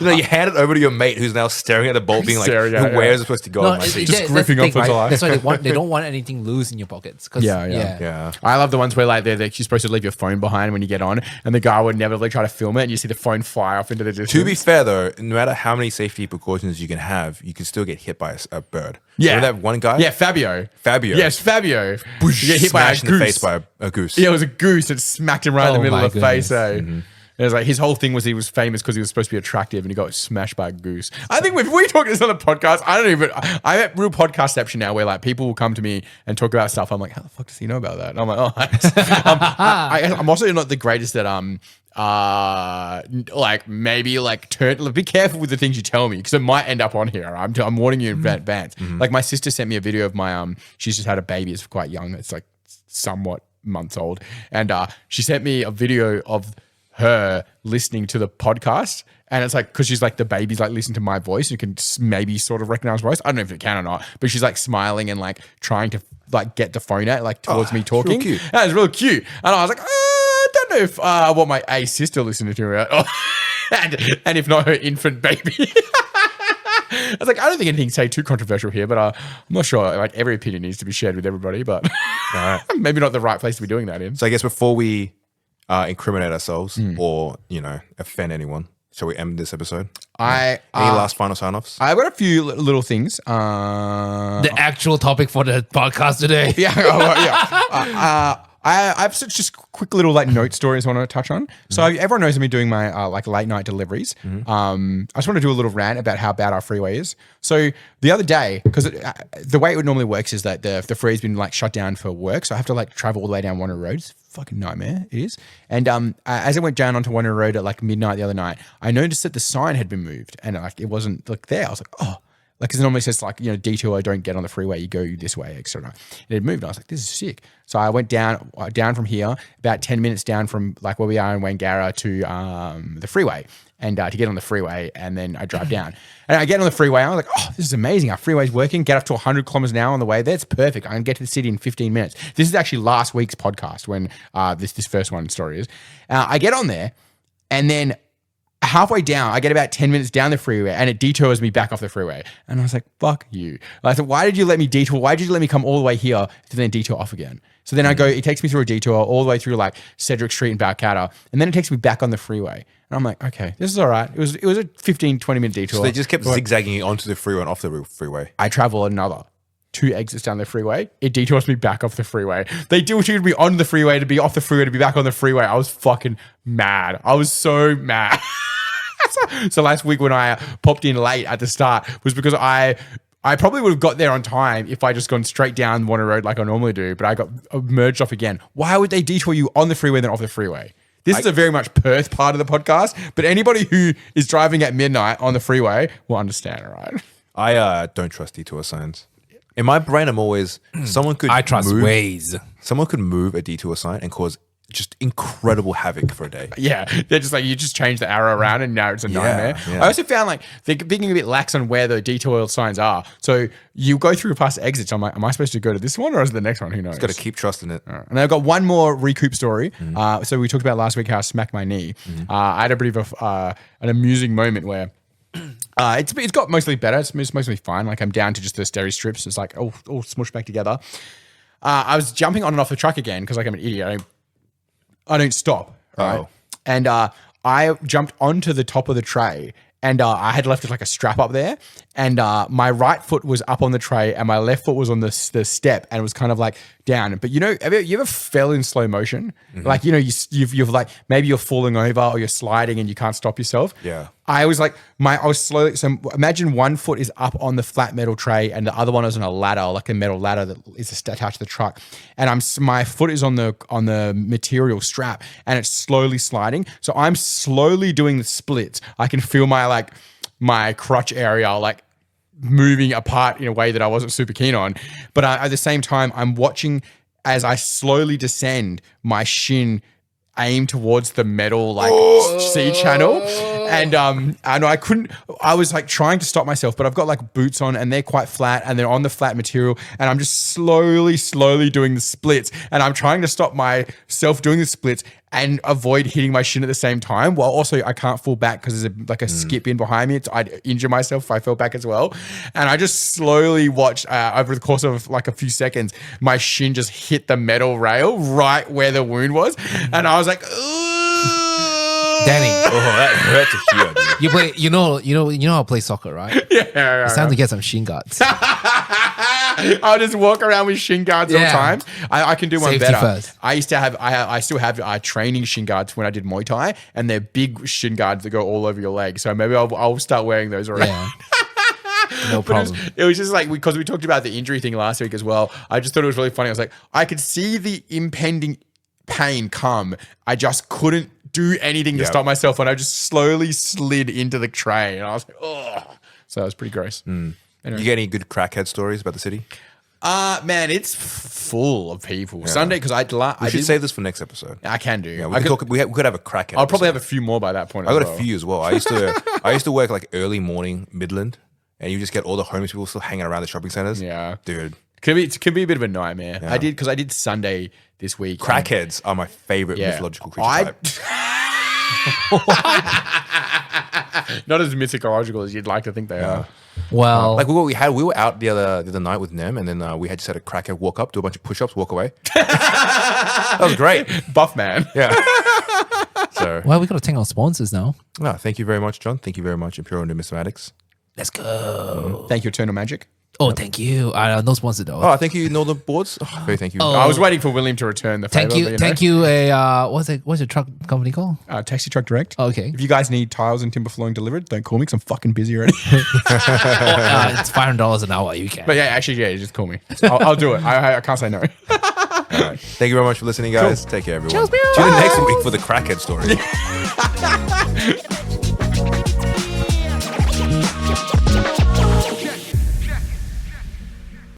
Speaker 3: You hand it over to your mate who's now staring at the bolt, being like,
Speaker 1: Staring at it,
Speaker 3: "Where
Speaker 1: yeah.
Speaker 3: is it supposed to go?" in my seat?
Speaker 1: Just
Speaker 2: that's
Speaker 1: gripping
Speaker 2: the
Speaker 1: on
Speaker 2: thing,
Speaker 1: for life.
Speaker 2: That's why they don't want anything loose in your pockets. 'Cause-
Speaker 1: Yeah.
Speaker 3: Yeah.
Speaker 1: I love the ones where like you're supposed to leave your phone behind when you get on, and the guy would inevitably try to film it, and you see the phone fly off into the distance.
Speaker 3: To be fair, though, no matter how many safety precautions you can have, you can still get hit by a bird.
Speaker 1: Yeah.
Speaker 3: Remember that one guy?
Speaker 1: Yeah, Fabio.
Speaker 3: Yes,
Speaker 1: Fabio. You get hit by a
Speaker 3: smashed in the face
Speaker 1: goose.
Speaker 3: by a goose.
Speaker 1: Yeah, it was a goose that smacked him right in the
Speaker 2: Oh
Speaker 1: middle
Speaker 2: my
Speaker 1: of the face.
Speaker 2: goodness.
Speaker 1: It was like his whole thing was he was famous because he was supposed to be attractive, and he got smashed by a goose. I think if we talk this on the podcast, I'm at real podcastception now where like people will come to me and talk about stuff. I'm like, how the fuck does he know about that? And I'm like, oh, I'm also not the greatest at like maybe like be careful with the things you tell me because it might end up on here. I'm warning you in advance. Like my sister sent me a video of my she's just had a baby. It's quite young. It's like somewhat months old, and she sent me a video of her listening to the podcast, and it's like because she's like the baby's like listening to my voice, you can maybe sort of recognize voice. I don't know if it can or not, but she's like smiling and like trying to like get the phone out like towards me
Speaker 3: it's real
Speaker 1: talking.
Speaker 3: cute.
Speaker 1: That was real cute, and I was like, I don't know if I want my sister listening to her, and if not her infant baby. I was like, I don't think anything say too controversial here, but I'm not sure. Like every opinion needs to be shared with everybody, but maybe not the right place to be doing that in.
Speaker 3: So I guess before we incriminate ourselves or offend anyone, Shall we end this episode?
Speaker 1: Any
Speaker 3: Any last final sign-offs?
Speaker 1: I've got a few little things.
Speaker 2: The actual topic for the podcast today.
Speaker 1: Yeah. I have such just quick little like note stories I want to touch on. So everyone knows me doing my like late night deliveries. I just want to do a little rant about how bad our freeway is. So the other day, because the way it normally works is that the freeway's been like shut down for work, so I have to like travel all the way down Wanneroo Road. It's a fucking nightmare. It is. And as I went down onto Wanneroo Road at like midnight the other night, I noticed that the sign had been moved and like it wasn't like there. I was like, oh. Like, because it normally says like, detour, don't get on the freeway, you go this way, etc. It had moved. I was like, this is sick. So I went down from here, about 10 minutes down from like where we are in Wangara to the freeway and to get on the freeway, and then I drive down. And I get on the freeway, I was like, oh, this is amazing. Our freeway's working. Get up to 100 kilometers an hour on the way there. It's perfect. I can get to the city in 15 minutes. This is actually last week's podcast when this first one story is. I get on there, and then halfway down, I get about 10 minutes down the freeway and it detours me back off the freeway. And I was like, fuck you. I said, why did you let me detour? Why did you let me come all the way here to then detour off again? So then I go, it takes me through a detour all the way through like Cedric Street and Balcatta. And then it takes me back on the freeway. And I'm like, okay, this is all right. It was a 15, 20 minute detour.
Speaker 3: So they just kept zigzagging you onto the freeway and off the freeway.
Speaker 1: I travel another 2 exits down the freeway. It detours me back off the freeway. They detoured me on the freeway to be off the freeway to be back on the freeway. I was fucking mad. I was so mad. So last week when I popped in late at the start was because I probably would have got there on time if I just gone straight down Wanneroo Road like I normally do, but I got merged off again. Why would they detour you on the freeway then off the freeway? This is a very much Perth part of the podcast, but anybody who is driving at midnight on the freeway will understand, all right?
Speaker 3: I don't trust detour signs. In my brain, I'm always
Speaker 2: I trust Waze.
Speaker 3: Someone could move a detour sign and cause just incredible havoc for a day.
Speaker 1: Yeah, they're just like, you just change the arrow around and now it's a nightmare.
Speaker 3: Yeah.
Speaker 1: I also found like they're being a bit lax on where the detour signs are. So you go through past exits. I'm like, am I supposed to go to this one or is it the next one? Who knows?
Speaker 3: Got to keep trusting it.
Speaker 1: And I've got one more recoup story. So we talked about last week how I smacked my knee. I had a bit of an amusing moment where it's got mostly better. It's mostly fine. Like I'm down to just the steri strips. It's like all smushed back together. I was jumping on and off the truck again because like I'm an idiot. I don't stop, right?
Speaker 3: Oh.
Speaker 1: And I jumped onto the top of the tray and I had left like a strap up there and my right foot was up on the tray and my left foot was on the step and it was kind of like down. But you ever fell in slow motion? Like, you've like, maybe you're falling over or you're sliding and you can't stop yourself.
Speaker 3: Yeah.
Speaker 1: I was slowly, so imagine one foot is up on the flat metal tray and the other one is on a ladder, like a metal ladder that is attached to the truck. And my foot is on the material strap and it's slowly sliding. So I'm slowly doing the splits. I can feel my crotch area like moving apart in a way that I wasn't super keen on. But at the same time, I'm watching as I slowly descend, my shin aim towards the metal C channel. And I was like trying to stop myself, but I've got like boots on and they're quite flat and they're on the flat material and I'm just slowly doing the splits and I'm trying to stop myself doing the splits and avoid hitting my shin at the same time. While also I can't fall back because there's a skip in behind me. I'd injure myself if I fell back as well. And I just slowly watched over the course of like a few seconds, my shin just hit the metal rail right where the wound was. And I was like,
Speaker 2: Danny,
Speaker 3: that hurt to hear, dude.
Speaker 2: you play, you know how to play soccer, right?
Speaker 1: Yeah.
Speaker 2: It's time to get some shin guards.
Speaker 1: I'll just walk around with shin guards all the time. I can do one
Speaker 2: Safety
Speaker 1: better.
Speaker 2: first.
Speaker 1: I still have training shin guards when I did Muay Thai, and they're big shin guards that go all over your leg. So maybe I'll start wearing those around.
Speaker 2: Yeah. No problem.
Speaker 1: It was just like, because we talked about the injury thing last week as well. I just thought it was really funny. I was like, I could see the impending pain come. I just couldn't do anything to stop myself, and I just slowly slid into the tray, and I was like, oh. So it was pretty gross. Anyway.
Speaker 3: You get any good crackhead stories about the city?
Speaker 1: Man, it's full of people. Yeah. Sunday, because
Speaker 3: I should save this for next episode.
Speaker 1: I can do.
Speaker 3: Yeah, we could have a crackhead.
Speaker 1: I'll probably have a few more by that point.
Speaker 3: I got a few as well. I used to work like early morning Midland, and you just get all the homeless people still hanging around the shopping centers.
Speaker 1: Yeah,
Speaker 3: dude,
Speaker 1: it can be a bit of a nightmare. Yeah. I did Sunday this week.
Speaker 3: Crackheads are my favorite mythological creature type.
Speaker 1: Not as mythological as you'd like to think they are.
Speaker 2: Well,
Speaker 3: like we were out the other night with Nem, and then we had just had a crackhead walk up, do a bunch of push-ups, walk away. That was great.
Speaker 1: Buff man.
Speaker 3: Yeah. So,
Speaker 2: Well, we got to thank our sponsors now.
Speaker 3: thank you very much, John. Thank you very much, Imperial Numismatics.
Speaker 2: Let's go.
Speaker 1: Thank you, Eternal Magic.
Speaker 2: Oh, thank you. No sponsor though.
Speaker 3: Oh, thank you, Northern Boards. Oh, very thank you.
Speaker 2: Oh.
Speaker 1: I was waiting for William to return the favor.
Speaker 2: Thank you.
Speaker 1: but,
Speaker 2: Thank you. What's your truck company called?
Speaker 1: Taxi Truck Direct.
Speaker 2: Okay.
Speaker 1: If you guys need tiles and timber flooring delivered, don't call me because I'm fucking busy already.
Speaker 2: It's $500 an hour. You can.
Speaker 1: But yeah, just call me. I'll do it. I can't say no.
Speaker 3: All right. Thank you very much for listening, guys. Take care, everyone.
Speaker 2: Cheers,
Speaker 3: Tune in next week for the crackhead story.